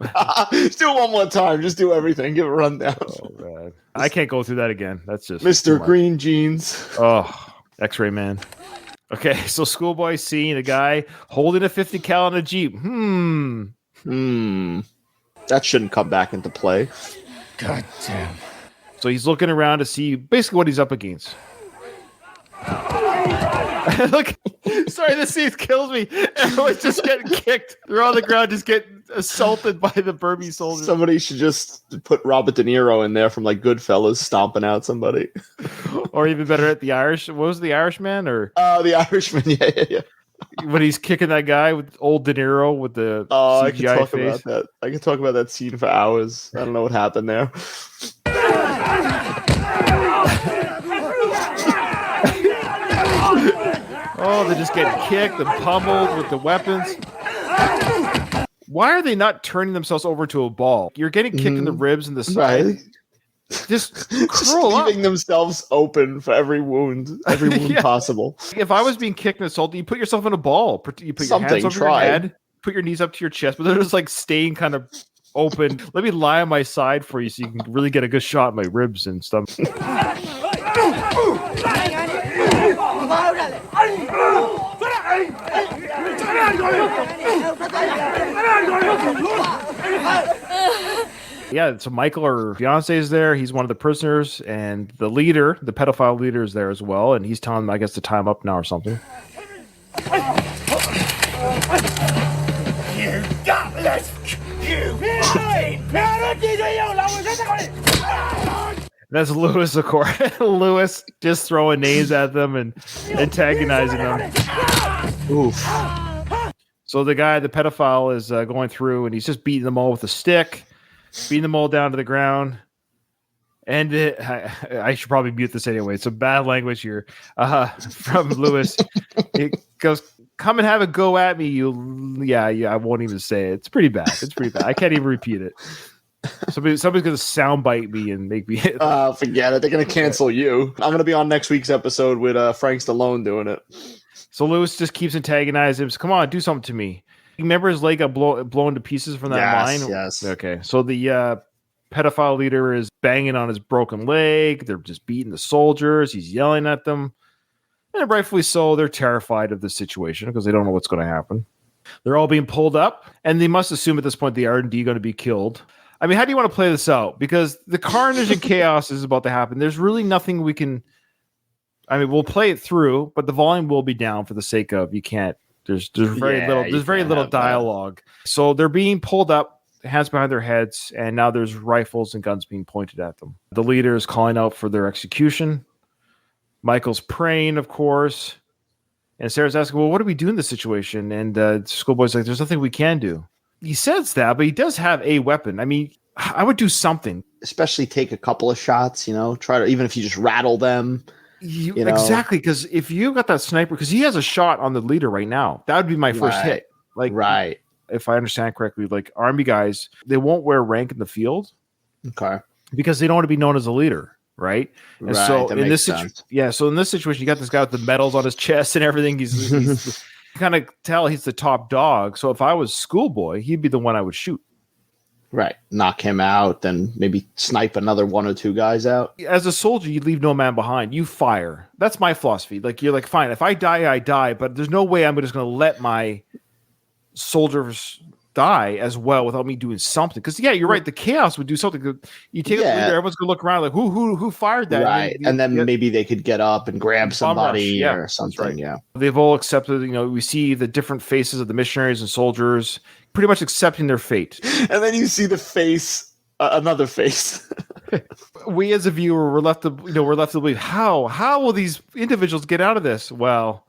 Just do it one more time. Just do everything. Give it a rundown. Oh, man. I can't go through that again. That's just Mr. Green Jeans. Oh, X-Ray Man. Okay, so Schoolboy's seeing a guy holding a 50 cal on a Jeep. That shouldn't come back into play. God damn. So he's looking around to see basically what he's up against. Look, sorry, this scene kills me. Everyone's just getting kicked. They're on the ground, just getting assaulted by the Burmese soldiers. Somebody should just put Robert De Niro in there from like Goodfellas, stomping out somebody. Or even better, at the Irish. What was the Irishman? Or the Irishman? Yeah. When he's kicking that guy with old De Niro with the CGI I can talk face. about that. I can talk about that scene for hours. I don't know what happened there. Oh, they're just getting kicked and pummeled with the weapons. Why are they not turning themselves over to a ball? You're getting kicked in the ribs and the side. Right. Just curl up. Leaving themselves open for every wound Yeah. possible. If I was being kicked and assaulted, you put yourself in a ball. You put your hands over your head, put your knees up to your chest, but they're just like staying kind of open. Let me lie on my side for you so you can really get a good shot at my ribs and stuff. Yeah, so Michael, her fiance, is there. He's one of the prisoners, and the leader, the pedophile leader, is there as well, and he's telling them, I guess, to tie him up now or something. That's Lewis, of course. Lewis just throwing names at them and antagonizing them. Oof. So the guy, the pedophile, is going through, and he's just beating them all with a stick, beating them all down to the ground. And I should probably mute this anyway. It's some bad language here from Lewis. It goes, come and have a go at me, you. Yeah, I won't even say it. It's pretty bad. I can't even repeat it. Somebody's going to soundbite me and make me. Forget it. They're going to cancel you. I'm going to be on next week's episode with Frank Stallone doing it. So Lewis just keeps antagonizing him. So, come on, do something to me. Remember his leg got blown to pieces from that mine? Yes. Okay. So the pedophile leader is banging on his broken leg. They're just beating the soldiers. He's yelling at them. And rightfully so, they're terrified of the situation because they don't know what's going to happen. They're all being pulled up, and they must assume at this point the R&D going to be killed. I mean, how do you want to play this out? Because the carnage and chaos is about to happen. There's really nothing we can... I mean, we'll play it through, but the volume will be down for the sake of you can't. There's very little dialogue. So they're being pulled up, hands behind their heads, and now there's rifles and guns being pointed at them. The leader is calling out for their execution. Michael's praying, of course, and Sarah's asking, "Well, what do we do in this situation?" And Schoolboy's like, "There's nothing we can do." He says that, but he does have a weapon. I mean, I would do something. Especially take a couple of shots. Try to, even if you just rattle them. Exactly, because if you got that sniper, because he has a shot on the leader right now, that would be my first hit. Like, if I understand correctly, like army guys, they won't wear rank in the field, because they don't want to be known as a leader, right? And so in this so in this situation, you got this guy with the medals on his chest and everything. He's kind of tell he's the top dog. So if I was Schoolboy, he'd be the one I would shoot. Right. Knock him out, then maybe snipe another one or two guys out. As a soldier, you leave no man behind. You fire. That's my philosophy. Like, you're like, fine, if I die, I die, but there's no way I'm just going to let my soldiers die as well without me doing something. Because, you're right, the chaos would do something. You take a leader, everyone's going to look around like, who fired that? Right. And then maybe they could get up and grab somebody or something. Right. They've all accepted, we see the different faces of the missionaries and soldiers pretty much accepting their fate. And then you see the face, another face. We as a viewer, we're left to believe, how will these individuals get out of this? Well,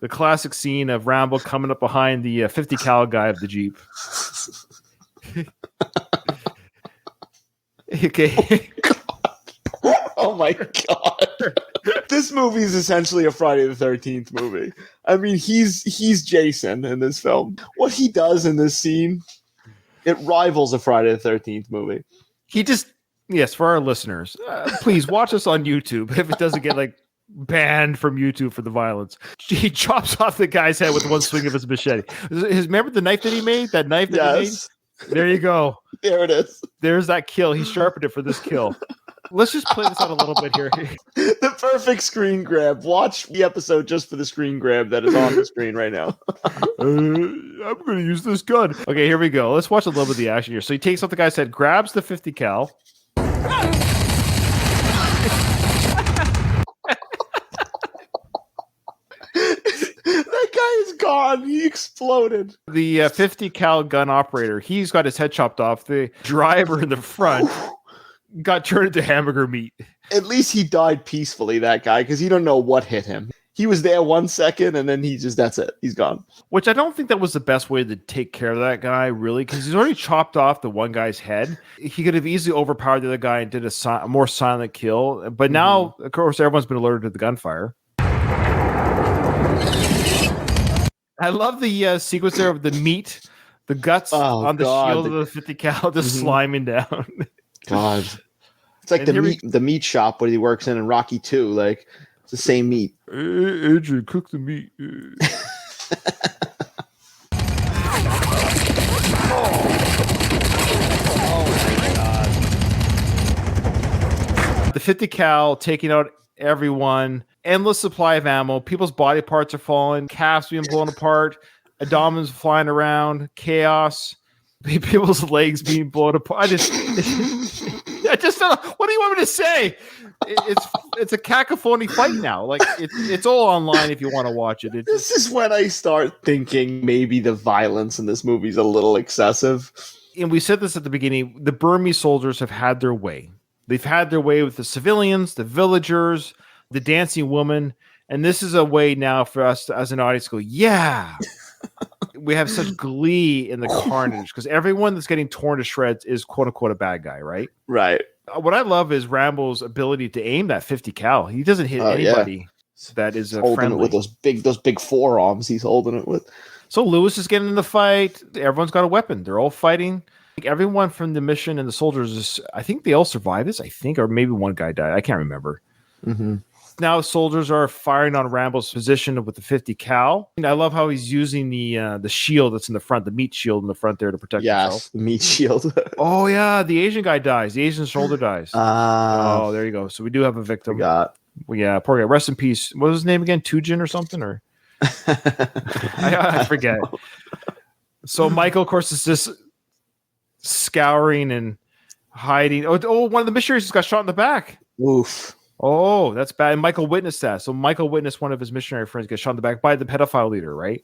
the classic scene of Rambo coming up behind the 50 cal guy of the Jeep. Okay. Oh my God. This movie is essentially a Friday the 13th movie. I mean, he's Jason in this film. What he does in this scene, it rivals a Friday the 13th movie. For our listeners, please watch us on YouTube if it doesn't get like banned from YouTube for the violence. He chops off the guy's head with one swing of his machete. Remember the knife that he made? That knife that he made? There you go. There it is. There's that kill. He sharpened it for this kill. Let's just play this out a little bit here. The perfect screen grab. Watch the episode just for the screen grab that is on the screen right now. I'm going to use this gun. Okay, here we go. Let's watch a little bit of the action here. So he takes off the guy's head, grabs the 50 cal. That guy is gone. He exploded. The 50 cal gun operator, he's got his head chopped off. The driver in the front got turned into hamburger meat. At least he died peacefully, that guy, because you don't know what hit him. He was there 1 second, and then that's it. He's gone. Which I don't think that was the best way to take care of that guy, really, because he's already chopped off the one guy's head. He could have easily overpowered the other guy and did a more silent kill. But now, of course, everyone's been alerted to the gunfire. I love the sequence there of the meat, the guts on the shield of the 50 cal just sliming down. God. It's like the meat shop where he works in Rocky 2. Like, it's the same meat. Adrian, cook the meat. The 50 cal taking out everyone. Endless supply of ammo. People's body parts are falling. Calves being blown apart. Abdomens flying around. Chaos. People's legs being blown apart. I just don't know. What do you want me to say? It's a cacophony fight now. Like it's all online if you want to watch it. This is when I start thinking maybe the violence in this movie is a little excessive. And we said this at the beginning. The Burmese soldiers have had their way. They've had their way with the civilians, the villagers, the dancing woman, and this is a way now for us as an audience to go, yeah. We have such glee in the carnage because everyone that's getting torn to shreds is quote unquote a bad guy, right? Right. What I love is Rambo's ability to aim that 50 cal. He doesn't hit anybody that is holding friendly. It with those big forearms. He's holding it with. So Lewis is getting in the fight. Everyone's got a weapon. They're all fighting. Everyone from the mission and the soldiers, I think they all survived this. I think, or maybe one guy died. I can't remember. Mm-hmm. Now soldiers are firing on Rambo's position with the 50 cal. And I love how he's using the shield that's in the front, the meat shield in the front there to protect himself. Yes, the meat shield. Oh yeah, the Asian guy dies. The Asian shoulder dies. Oh, there you go. So we do have a victim. Yeah, poor guy. Rest in peace. What was his name again? Tujin or something? Or I forget. So Michael, of course, is just scouring and hiding. Oh, one of the missionaries just got shot in the back. Oof. Oh, that's bad. And Michael witnessed that. So Michael witnessed one of his missionary friends get shot in the back by the pedophile leader, right?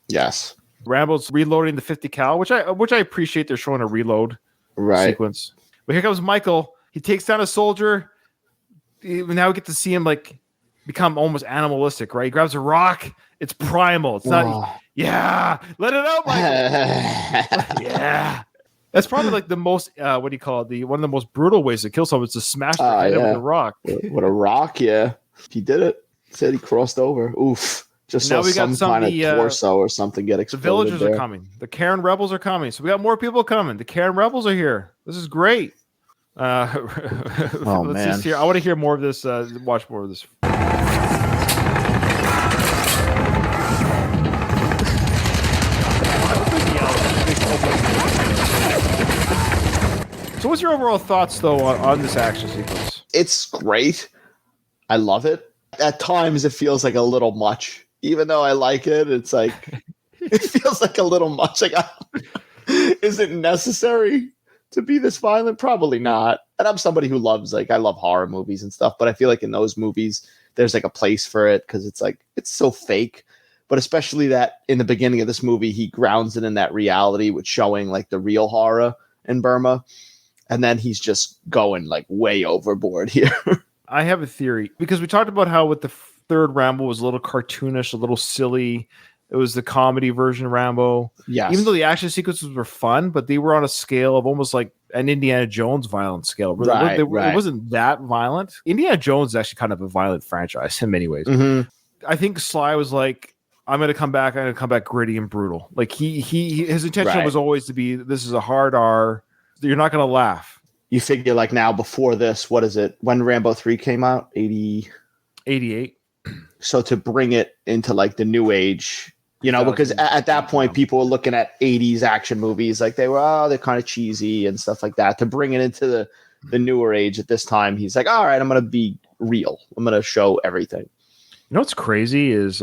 Yes. Rambo's reloading the 50 cal, which I appreciate. They're showing a reload sequence. But here comes Michael. He takes down a soldier. Now we get to see him like become almost animalistic, right? He grabs a rock. It's primal. It's not. Yeah, let it out, Michael. Yeah. That's probably like the most, what do you call it? One of the most brutal ways to kill someone is to smash their head with a rock. What a rock, yeah. He did it. Said he crossed over. Oof. Just now saw some kind of torso or something get exploded. The villagers there. are coming. The Karen rebels are coming. So we got more people coming. The Karen rebels are here. This is great. Let's man. just hear. I want to hear more of this. Watch more of this. So what's your overall thoughts, though, on this action sequence? It's great. I love it. At times, it feels like a little much. Even though I like it, it's like, it feels like a little much. Like, is it necessary to be this violent? Probably not. And I'm somebody who loves, I love horror movies and stuff, but I feel like in those movies, there's like a place for it because it's like, it's so fake. But especially that in the beginning of this movie, he grounds it in that reality with showing like the real horror in Burma. And then he's just going like way overboard here. I have a theory because we talked about how with the third Rambo was a little cartoonish, a little silly. It was the comedy version of Rambo. Yeah. Even though the action sequences were fun, but they were on a scale of almost like an Indiana Jones violent scale. Right. It wasn't that violent. Indiana Jones is actually kind of a violent franchise in many ways. Mm-hmm. I think Sly was like, I'm going to come back gritty and brutal. Like his intention was always to be, this is a hard R. You're not going to laugh. You figure like now before this, what is it? When Rambo 3 came out? 88. So to bring it into like the new age, because at that point people were looking at 80s action movies like they're kind of cheesy and stuff like that. To bring it into the newer age at this time, he's like, all right, I'm going to be real. I'm going to show everything. You know what's crazy is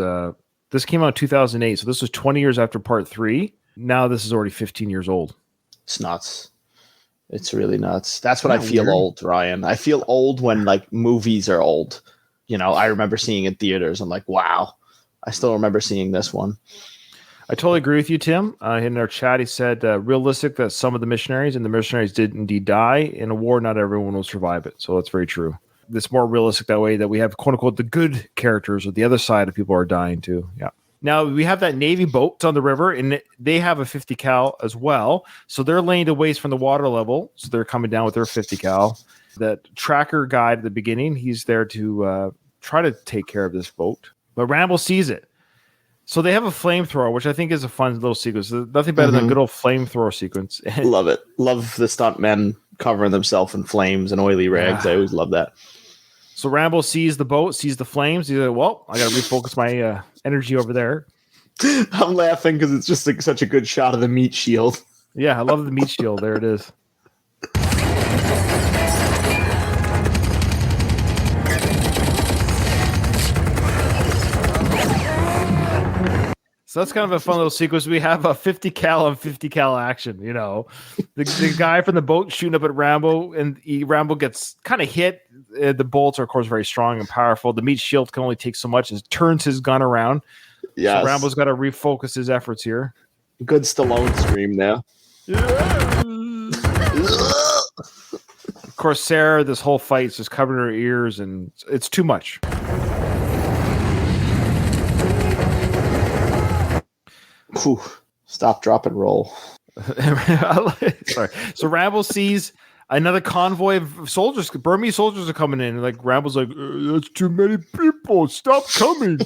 this came out in 2008. So this was 20 years after part 3. Now this is already 15 years old. It's nuts. It's really nuts. That's when I feel old, Ryan. I feel old when like movies are old. I remember seeing in theaters. I'm like, wow. I still remember seeing this one. I totally agree with you, Tim. In our chat, he said, realistic that some of the missionaries did indeed die. In a war, not everyone will survive it. So that's very true. It's more realistic that way that we have, quote unquote, the good characters or the other side of people are dying too. Yeah. Now, we have that Navy boat on the river, and they have a 50 cal as well. So they're laying to waste from the water level. So they're coming down with their 50 cal. That tracker guy at the beginning, he's there to try to take care of this boat. But Rambo sees it. So they have a flamethrower, which I think is a fun little sequence. There's nothing better than a good old flamethrower sequence. Love it. Love the stuntmen covering themselves in flames and oily rags. I always love that. So Rambo sees the boat, sees the flames. He's like, well, I got to refocus my energy over there. I'm laughing because it's just like such a good shot of the meat shield. Yeah, I love the meat shield. There it is. So that's kind of a fun little sequence. We have a 50 cal on 50 cal action, The guy from the boat shooting up at Rambo, and Rambo gets kind of hit. The bolts are, of course, very strong and powerful. The meat shield can only take so much. It turns his gun around. Yes. So Rambo's got to refocus his efforts here. Good Stallone scream now. Yeah. Of course, Sarah, this whole fight is just covering her ears, and it's too much. Whew. Stop, drop, and roll. Sorry. So Rambo sees another convoy of soldiers. Burmese soldiers are coming in. Like Rambo's like, that's too many people. Stop coming.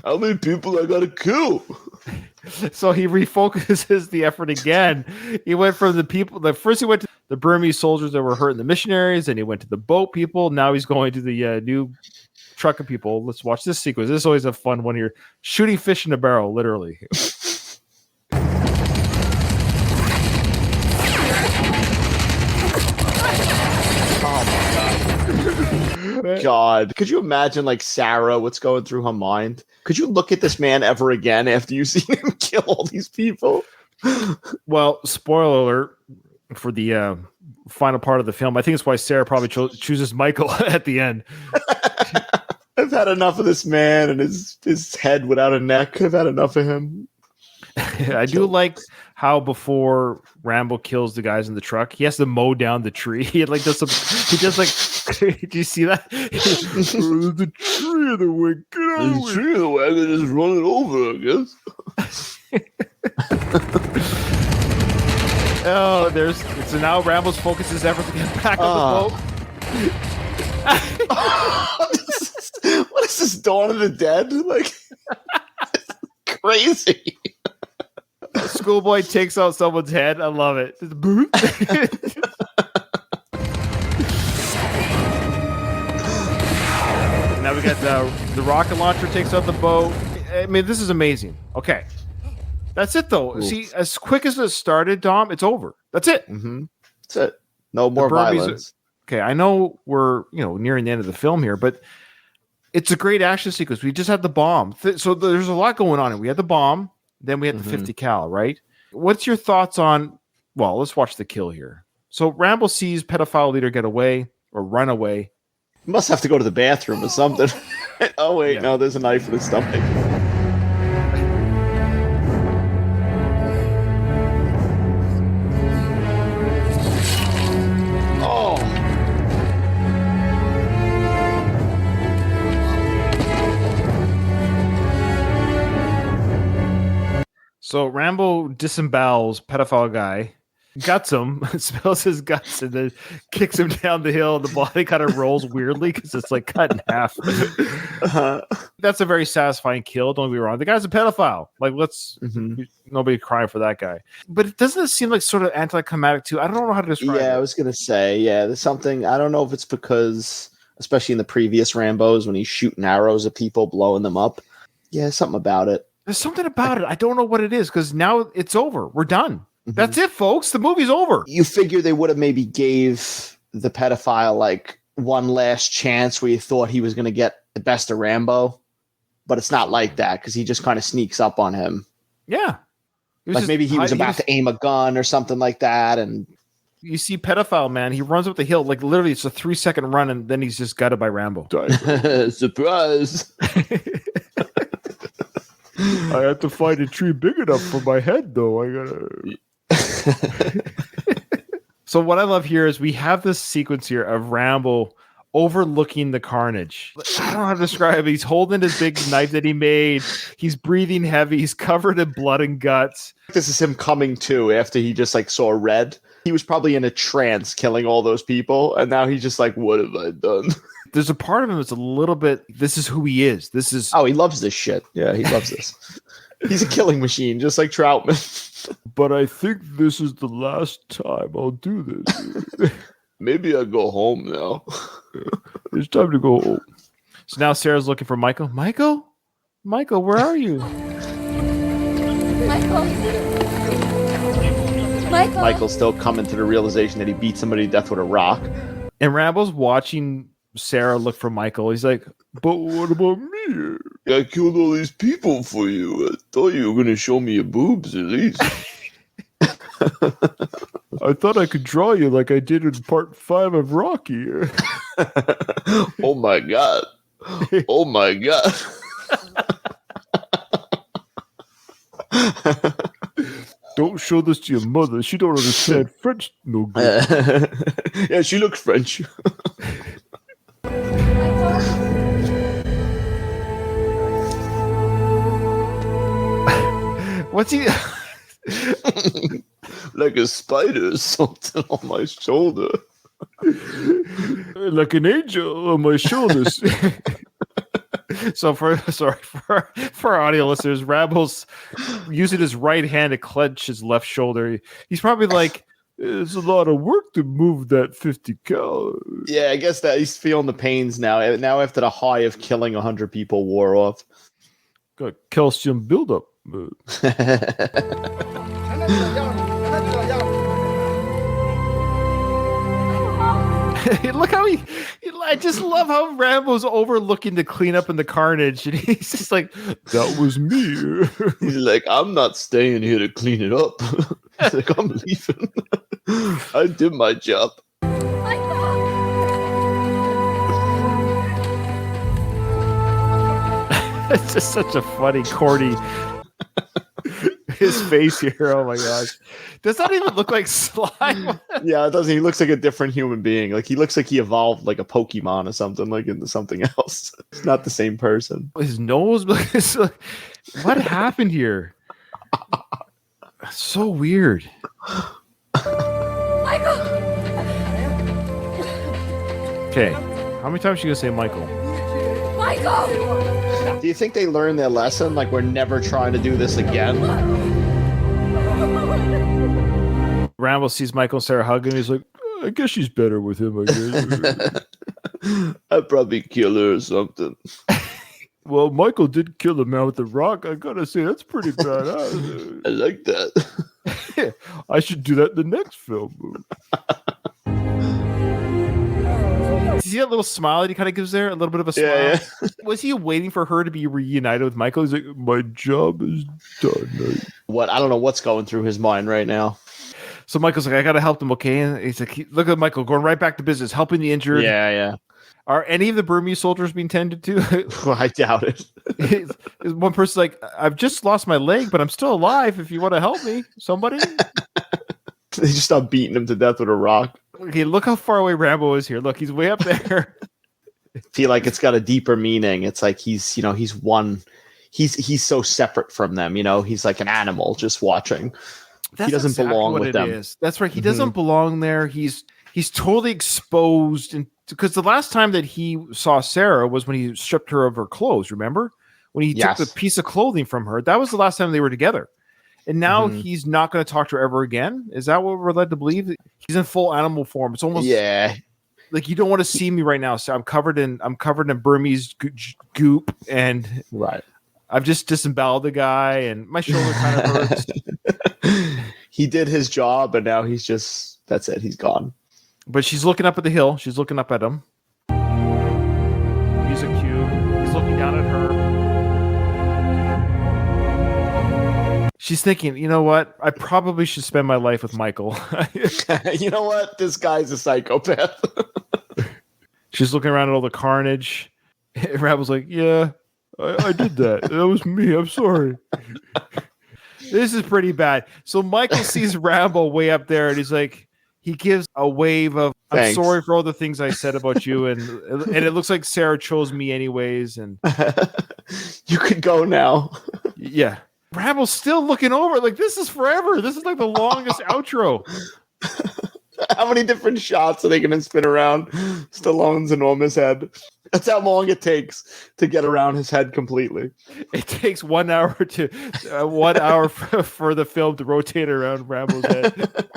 How many people I gotta kill? So he refocuses the effort again. He went from the people. First, he went to the Burmese soldiers that were hurting the missionaries, and he went to the boat people. Now he's going to the new truck of people. Let's watch this sequence. This is always a fun one. You're shooting fish in a barrel, literally. God, could you imagine like Sarah, what's going through her mind? Could you look at this man ever again after you've seen him kill all these people? Well, spoiler alert for the final part of the film. I think it's why Sarah probably chooses Michael at the end. I've had enough of this man and his head without a neck. I've had enough of him. I do like how before Rambo kills the guys in the truck, he has to mow down the tree. He does do you see that? The tree of the way. Get out of the tree of the way. I can just run it over, I guess. So now Rambo's focus his efforts to get back on the boat. What is this, Dawn of the Dead? Like, crazy. Schoolboy takes out someone's head. I love it. Now we got the rocket launcher takes out the boat. I mean, this is amazing. Okay. That's it, though. Oof. See, as quick as it started, Dom, it's over. That's it. Mm-hmm. That's it. No more violence. Okay, I know we're nearing the end of the film here, but it's a great action sequence. We just had the bomb. So there's a lot going on. We had the bomb, then we had the 50 cal, right? What's your thoughts on, well, let's watch the kill here. So Rambo sees pedophile leader get away or run away. He must have to go to the bathroom or something. Oh, wait, no, there's a knife in his stomach. So Rambo disembowels pedophile guy, guts him, spills his guts, and then kicks him down the hill. The body kind of rolls weirdly because it's like cut in half. That's a very satisfying kill. Don't be wrong. The guy's a pedophile. Like, nobody crying for that guy. But it doesn't seem like sort of anticlimactic too. I don't know how to describe it. Yeah, I was gonna say, there's something. I don't know if it's because, especially in the previous Rambos, when he's shooting arrows at people, blowing them up. Yeah, something about it. There's something about it. I don't know what it is because now it's over. We're done. That's it, folks. The movie's over. You figure they would have maybe gave the pedophile like one last chance where you thought he was going to get the best of Rambo, but it's not like that because he just kind of sneaks up on him. Yeah. Like maybe he was about to aim a gun or something like that. And you see pedophile, man, he runs up the hill. Like literally it's a 3-second run and then he's just gutted by Rambo. Surprise. I have to find a tree big enough for my head, though. I gotta. So what I love here is we have this sequence here of Rambo overlooking the carnage. I don't know how to describe it. He's holding his big knife that he made. He's breathing heavy. He's covered in blood and guts. This is him coming to after he just like saw red. He was probably in a trance killing all those people, and now he's just like, "What have I done?" There's a part of him that's a little bit, this is who he is. This is... Oh, he loves this shit. Yeah, he loves this. He's a killing machine, just like Troutman. But I think this is the last time I'll do this. Maybe I go home now. It's time to go home. So now Sarah's looking for Michael. Michael, where are you? Michael's still coming to the realization that he beat somebody to death with a rock. And Rambo's watching Sarah look for Michael. He's like, but what about me? I killed all these people for you. I thought you were going to show me your boobs at least. I thought I could draw you like I did in part 5 of Rocky. Oh my God. Oh my God. Don't show this to your mother. She don't understand French no good. Yeah, she looks French. What's he... Like a spider or something on my shoulder. Like an angel on my shoulders. So for our audio listeners, Rambo's using his right hand to clench his left shoulder. He's probably like, it's a lot of work to move that 50 cal. Yeah, I guess that he's feeling the pains now. Now after the high of killing 100 people wore off. Got calcium buildup. Look how I just love how Rambo's overlooking the cleanup and the carnage, and he's just like, that was me. He's like, I'm not staying here to clean it up. He's like, I'm leaving. I did my job. It's just such a funny, corny. His face here, oh my gosh. Does that even look like slime? Yeah, it doesn't. He looks like a different human being. Like he looks like he evolved like a Pokemon or something, like into something else. It's not the same person. His nose, what happened here? So weird. Okay, How many times are you gonna say Michael? Do you think they learned their lesson? Like, we're never trying to do this again? Rambo sees Michael and Sarah hugging. He's like, I guess she's better with him, I guess. I'd probably kill her or something. Well, Michael did kill the man with the rock. I gotta say, that's pretty badass. I like that. I should do that in the next film. See that little smile that he kind of gives there? A little bit of a smile. Yeah. Was he waiting for her to be reunited with Michael? He's like, my job is done. I don't know what's going through his mind right now. So Michael's like, I got to help them, okay? And he's like, look at Michael going right back to business, helping the injured. Yeah. Are any of the Burmese soldiers being tended to? Well, I doubt it. One person's like, I've just lost my leg, but I'm still alive. If you want to help me, somebody. They just start beating him to death with a rock. Okay, look how far away Rambo is here. Look, he's way up there. I feel like it's got a deeper meaning. It's like he's one. He's so separate from them. He's like an animal just watching. He doesn't belong with them. Is. That's right. He doesn't belong there. He's totally exposed, and because the last time that he saw Sarah was when he stripped her of her clothes. Remember when he took the piece of clothing from her? That was the last time they were together. And now he's not going to talk to her ever again. Is that what we're led to believe? He's in full animal form. It's almost like you don't want to see me right now. So I'm covered in Burmese goop, and I've just disemboweled the guy, and my shoulder kind of hurts. He did his job, and now that's it. He's gone. But she's looking up at the hill. She's looking up at him. Music cue. He's looking down at her. She's thinking, you know what? I probably should spend my life with Michael. You know what? This guy's a psychopath. She's looking around at all the carnage. And Rambo's like, yeah, I did that. That was me. I'm sorry. This is pretty bad. So Michael sees Rambo way up there, and he's like, he gives a wave of, I'm sorry for all the things I said about you. And it looks like Sarah chose me anyways. And you could go now. Yeah. Rambo's still looking over. Like, this is forever. This is like the longest outro. How many different shots are they going to spin around Stallone's enormous head? That's how long it takes to get around his head completely. It takes 1 hour to 1 hour for the film to rotate around Rambo's head.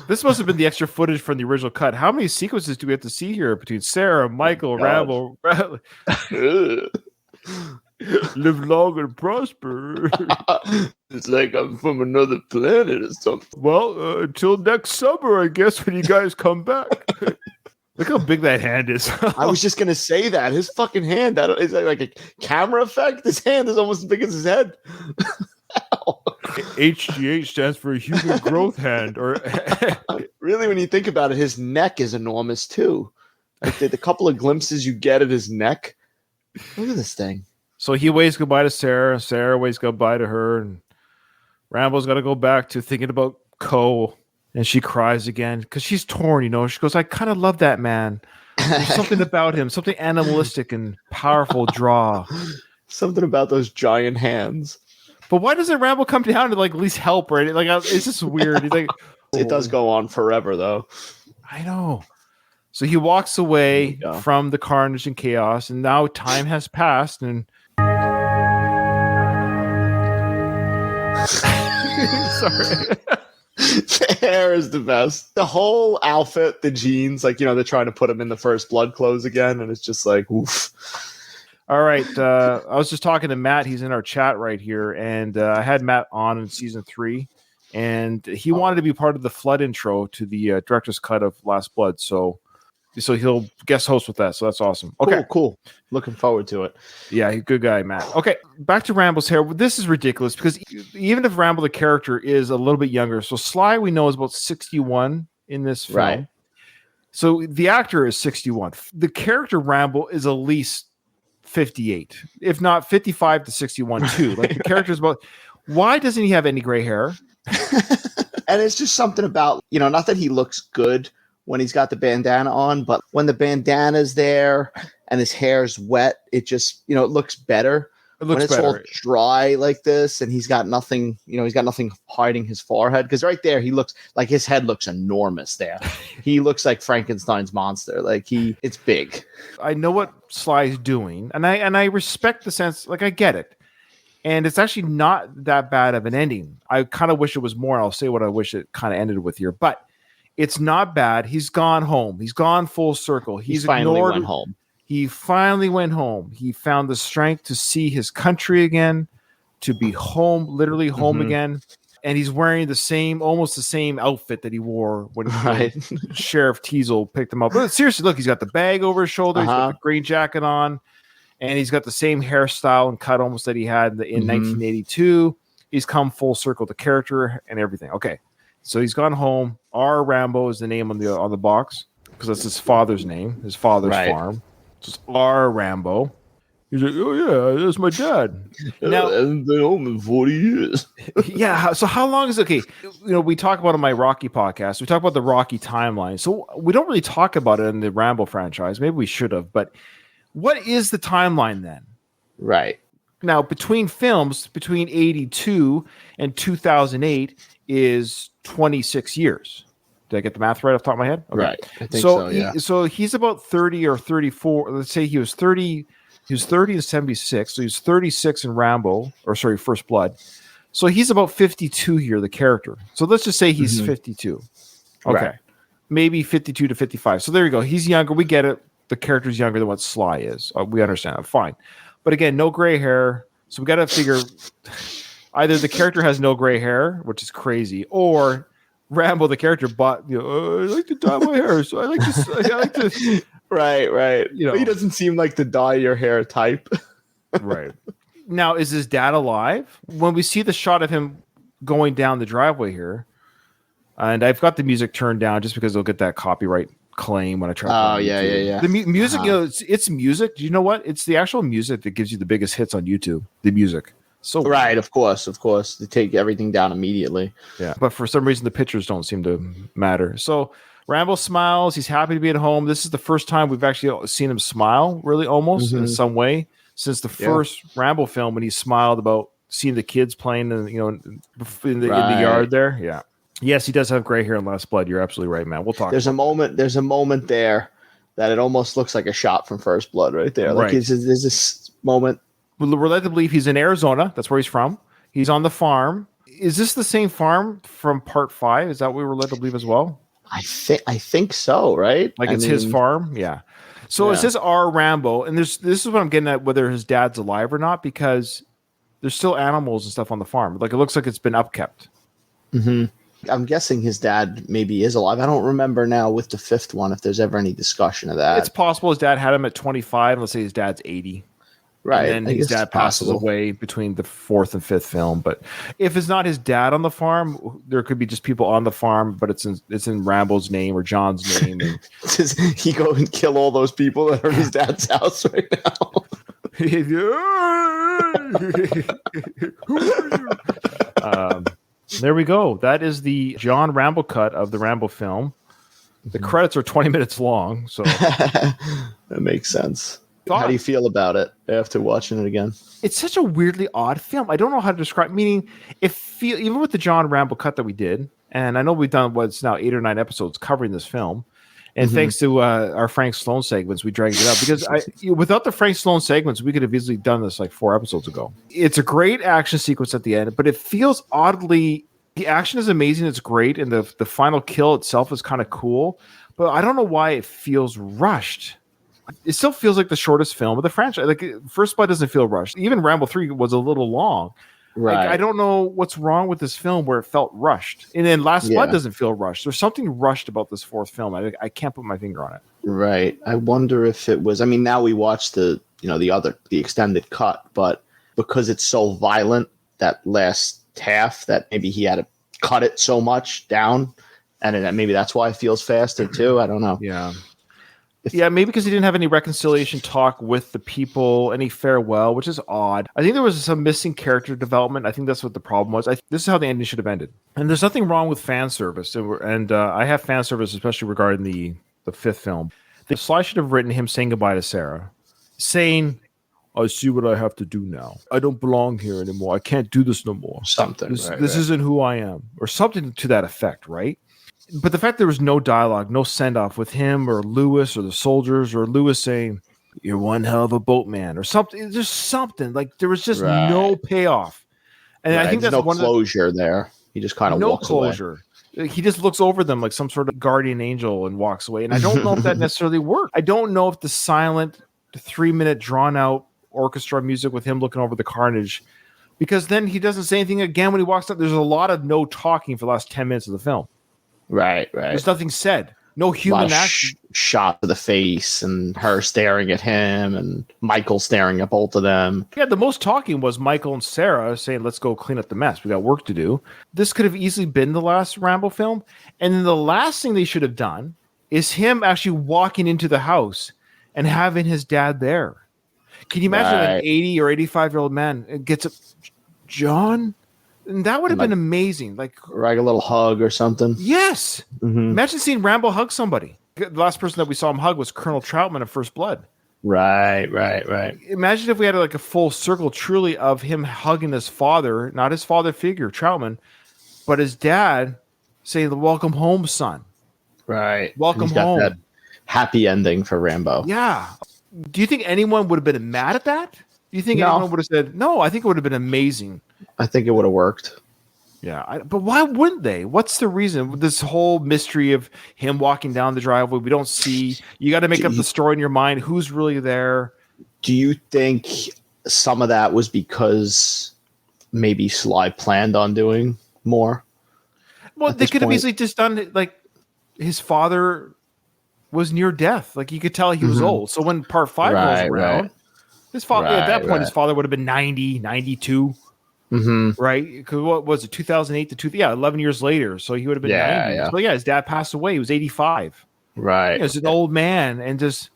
This must have been the extra footage from the original cut. How many sequences do we have to see here between Sarah, Michael, Rambo? Live long and prosper. It's like I'm from another planet or something. Well, until next summer, I guess, when you guys come back. Look how big that hand is. I was just going to say that. His fucking hand, is that like a camera effect? His hand is almost as big as his head. HGH stands for Human Growth Hand. Or really, when you think about it, his neck is enormous too. Like the couple of glimpses you get at his neck. Look at this thing. So he waves goodbye to Sarah. Sarah waves goodbye to her. And Rambo's got to go back to thinking about Cole. And she cries again because she's torn, She goes, I kind of love that man. There's something about him, something animalistic and powerful draw. Something about those giant hands. But why doesn't Rambo come down to like at least help her? Like, it's just weird. He's like, it does go on forever, though. I know. So he walks away from the carnage and chaos, and now time has passed, and sorry. The hair is the best. The whole outfit, the jeans, like, they're trying to put him in the First Blood clothes again, and it's just like, oof. All right. I was just talking to Matt. He's in our chat right here, and I had Matt on in season 3, and he wanted to be part of the flood intro to the director's cut of Last Blood. So he'll guest host with that. So that's awesome. Okay, cool. Looking forward to it. Yeah, good guy, Matt. Okay, back to Rambo's hair. This is ridiculous because even if Rambo the character is a little bit younger, so Sly we know is about 61 in this film. Right. So the actor is 61. The character Rambo is at least 58, if not 55 to 61 too. Like the character is about. Why doesn't he have any gray hair? And it's just something about, not that he looks good when he's got the bandana on, but when the bandana's there and his hair's wet, it just, it looks better. It looks when it's better. all dry like this, and he's got nothing, he's got nothing hiding his forehead. Because right there, he looks like his head looks enormous. There, he looks like Frankenstein's monster. Like it's big. I know what Sly's doing, and I respect the sense. Like I get it, and it's actually not that bad of an ending. I kind of wish it was more. I'll say what I wish it kind of ended with here, but it's not bad. He's gone home. He's gone full circle. He's finally ignored. went home. He finally went home. He found the strength to see his country again, to be home, literally home again. And he's wearing almost the same outfit that he wore when Sheriff Teasel picked him up. But seriously, look, he's got the bag over his shoulder. He's got the green jacket on, and he's got the same hairstyle and cut almost that he had in 1982. He's come full circle, the character and everything. Okay, so he's gone home. R. Rambo is the name on the box because that's his father's name, his father's farm. Just R. Rambo. He's like, oh yeah, that's my dad. Now, I haven't been home in 40 years. Yeah. So how long is it? Okay? We talk about on my Rocky podcast. We talk about the Rocky timeline. So we don't really talk about it in the Rambo franchise. Maybe we should have. But what is the timeline then? Right. Now, between films, between 82 and 2008 is 26 years. Did I get the math right off the top of my head? Okay. Right. I think so, yeah. So he's about 30 or 34. Let's say he was 30 in 76. So he's 36 in First Blood. So he's about 52 here, the character. So let's just say he's 52. Okay. Right. Maybe 52 to 55. So there you go. He's younger. We get it. The character's younger than what Sly is. We understand that. Fine. But again, no gray hair. So we got to figure either the character has no gray hair, which is crazy, or Rambo, the character, I like to dye my hair, so I like to. Right. He doesn't seem like the dye your hair type. Right. Now, is his dad alive? When we see the shot of him going down the driveway here, and I've got the music turned down just because they'll get that copyright claim when I try. Oh, yeah. The music, it's music. Do you know what? It's the actual music that gives you the biggest hits on YouTube. The music. So right, of course. They take everything down immediately. Yeah, but for some reason the pictures don't seem to matter. So Rambo smiles. He's happy to be at home. This is the first time we've actually seen him smile, really, almost in some way, since the first Rambo film when he smiled about seeing the kids playing, in the yard there. Yeah. Yes, he does have gray hair in Last Blood. You're absolutely right, man. We'll talk. There's a moment there that it almost looks like a shot from First Blood right there. Like there's this moment. We're led to believe he's in Arizona. That's where he's from. He's on the farm. Is this the same farm from Part 5? Is that what we were led to believe as well? I think so, right? Like it's his farm? Yeah. So it says R. Rambo, and this is what I'm getting at, whether his dad's alive or not, because there's still animals and stuff on the farm. Like it looks like it's been upkept. I'm guessing his dad maybe is alive. I don't remember now with the fifth one if there's ever any discussion of that. It's possible his dad had him at 25. Let's say his dad's 80. Right. And then his dad passes away between the fourth and fifth film. But if it's not his dad on the farm, there could be just people on the farm, but it's in Rambo's name or John's name. And does he go and kill all those people that are in his dad's house right now? There we go. That is the John Rambo cut of the Rambo film. The credits are 20 minutes long. So that makes sense. How do you feel about it after watching it again? It's such a weirdly odd film. I don't know how to describe. Meaning, even with the John Rambo cut that we did, and I know we've done what's now 8 or 9 episodes covering this film, and thanks to our Frank Sloan segments, we dragged it up because without the Frank Sloan segments, we could have easily done this like 4 episodes ago. It's a great action sequence at the end, but it feels oddly. The action is amazing. It's great, and the final kill itself is kind of cool, but I don't know why it feels rushed. It still feels like the shortest film of the franchise. Like First Blood doesn't feel rushed. Even Rambo 3 was a little long. Right. Like, I don't know what's wrong with this film where it felt rushed. And then Last Blood doesn't feel rushed. There's something rushed about this fourth film. I can't put my finger on it. Right. I wonder if it was. I mean, now we watch the extended cut, but because it's so violent that last half, that maybe he had to cut it so much down, and maybe that's why it feels faster too. I don't know. Yeah. Maybe because he didn't have any reconciliation talk with the people, any farewell, which is odd. I think there was some missing character development. I think that's what the problem was. This is how the ending should have ended. And there's nothing wrong with fan service. And I have fan service, especially regarding the fifth film. Sly should have written him saying goodbye to Sarah, saying, I see what I have to do now. I don't belong here anymore. I can't do this no more. This isn't who I am, or something to that effect, right? But the fact there was no dialogue, no send off with him or Lewis or the soldiers, or Lewis saying, "You're one hell of a boatman," or something. Just something like there was just no payoff, and I think there's that's no closure there. He just kind of walks away. He just looks over them like some sort of guardian angel and walks away. And I don't know if that necessarily worked. I don't know if the silent, 3-minute drawn out orchestra music with him looking over the carnage, because then he doesn't say anything again when he walks up. There's a lot of no talking for the last 10 minutes of the film. Right. There's nothing said. No human action. Shot to the face and her staring at him and Michael staring at both of them. Yeah, the most talking was Michael and Sarah saying, "Let's go clean up the mess. We got work to do." This could have easily been the last Rambo film. And then the last thing they should have done is him actually walking into the house and having his dad there. Can you imagine an 80 or 85-year-old man gets up, John? And that would have been amazing. Like a little hug or something. Yes. Mm-hmm. Imagine seeing Rambo hug somebody. The last person that we saw him hug was Colonel Troutman of First Blood. Right. Imagine if we had like a full circle truly of him hugging his father, not his father figure, Troutman, but his dad saying, "Welcome home, son." Right. Welcome home. That happy ending for Rambo. Yeah. Do you think anyone would have been mad at that? Do you think anyone would have said, no? I think it would have been amazing. I think it would have worked. Yeah, but why wouldn't they? What's the reason? This whole mystery of him walking down the driveway, we don't see. You got to make up the story in your mind. Who's really there? Do you think some of that was because maybe Sly planned on doing more? Well, they could have easily just done it like his father was near death. Like you could tell he was old. So when part 5 rolls around, his father at that point, his father would have been 90, 92. Mm-hmm. Right? Because what was it, 2008 to 11 years later. So he would have been 90. Yeah. So his dad passed away. He was 85. Right. He was an old man, and just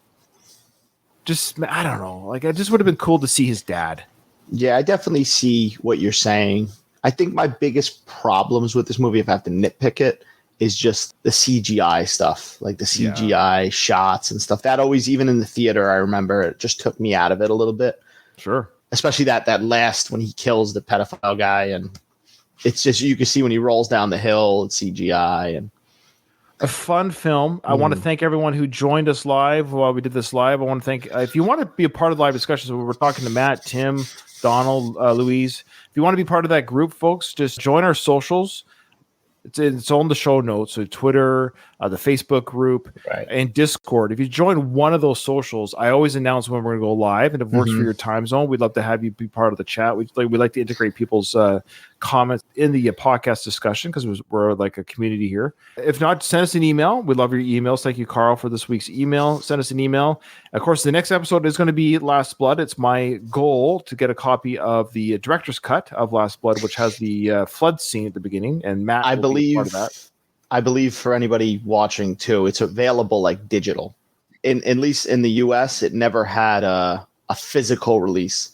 I don't know. Like, it just would have been cool to see his dad. Yeah, I definitely see what you're saying. I think my biggest problems with this movie, if I have to nitpick it, is just the CGI stuff, like the CGI shots and stuff. That always, even in the theater, I remember it just took me out of it a little bit. Sure. Especially that last when he kills the pedophile guy, and it's just you can see when he rolls down the hill, it's CGI. And a fun film. I want to thank everyone who joined us live while we did this live. I want to thank if you want to be a part of the live discussions. We're talking to Matt, Tim, Donald, Louise. If you want to be part of that group, folks, just join our socials. It's on the show notes. So Twitter, the Facebook group, and Discord. If you join one of those socials, I always announce when we're going to go live. And if it works for your time zone, we'd love to have you be part of the chat. We like to integrate people's comments in the podcast discussion because we're like a community here. If not, send us an email. We love your emails. Thank you, Carl, for this week's email. Send us an email. Of course, the next episode is going to be Last Blood. It's my goal to get a copy of the director's cut of Last Blood, which has the flood scene at the beginning. And Matt, I believe for anybody watching too, it's available like digital. At least in the US, it never had a physical release.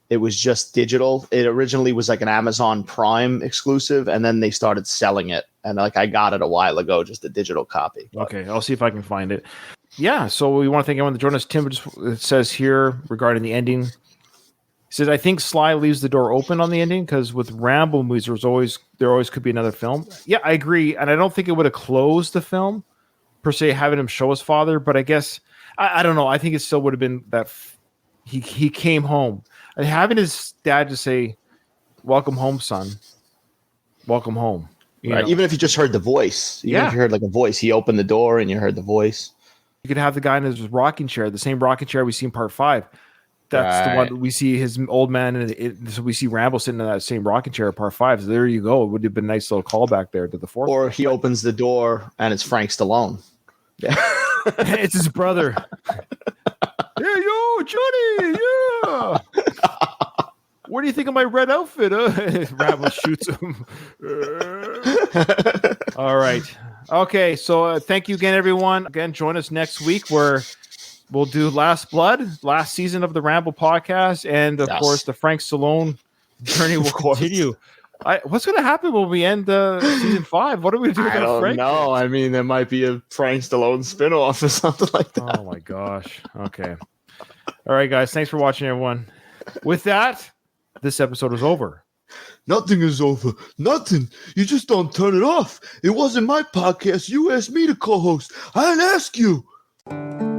It was just digital. It originally was like an Amazon Prime exclusive, and then they started selling it. And like I got it a while ago, just a digital copy. Okay, I'll see if I can find it. Yeah, so we want to thank everyone that joined us. Tim just says here regarding the ending. He says, I think Sly leaves the door open on the ending because with Rambo movies, there always could be another film. Yeah, I agree. And I don't think it would have closed the film, per se, having him show his father. But I guess, I don't know. I think it still would have been that he came home. And having his dad just say, welcome home, son. Welcome home. You know? Even if you just heard the voice. Even if you heard like a voice. He opened the door and you heard the voice. You could have the guy in his rocking chair, the same rocking chair we see in part 5. That's the one we see his old man, and so we see Rambo sitting in that same rocking chair at part 5. So there you go. It would have been a nice little callback there to the 4th. Or he opens the door and it's Frank Stallone. Yeah. It's his brother. Yeah, yo, Johnny, yeah. What do you think of my red outfit? Rambo shoots him. All right. Okay, so thank you again, everyone. Again, join us next week where we'll do Last Blood, last season of the Rambo podcast, and of course the Frank Stallone journey will continue. What's going to happen when we end season 5? What are we going to do? I don't know. I mean, there might be a Frank Stallone spinoff or something like that. Oh my gosh. Okay. All right, guys. Thanks for watching, everyone. With that, this episode is over. Nothing is over. Nothing. You just don't turn it off. It wasn't my podcast. You asked me to co-host. I didn't ask you.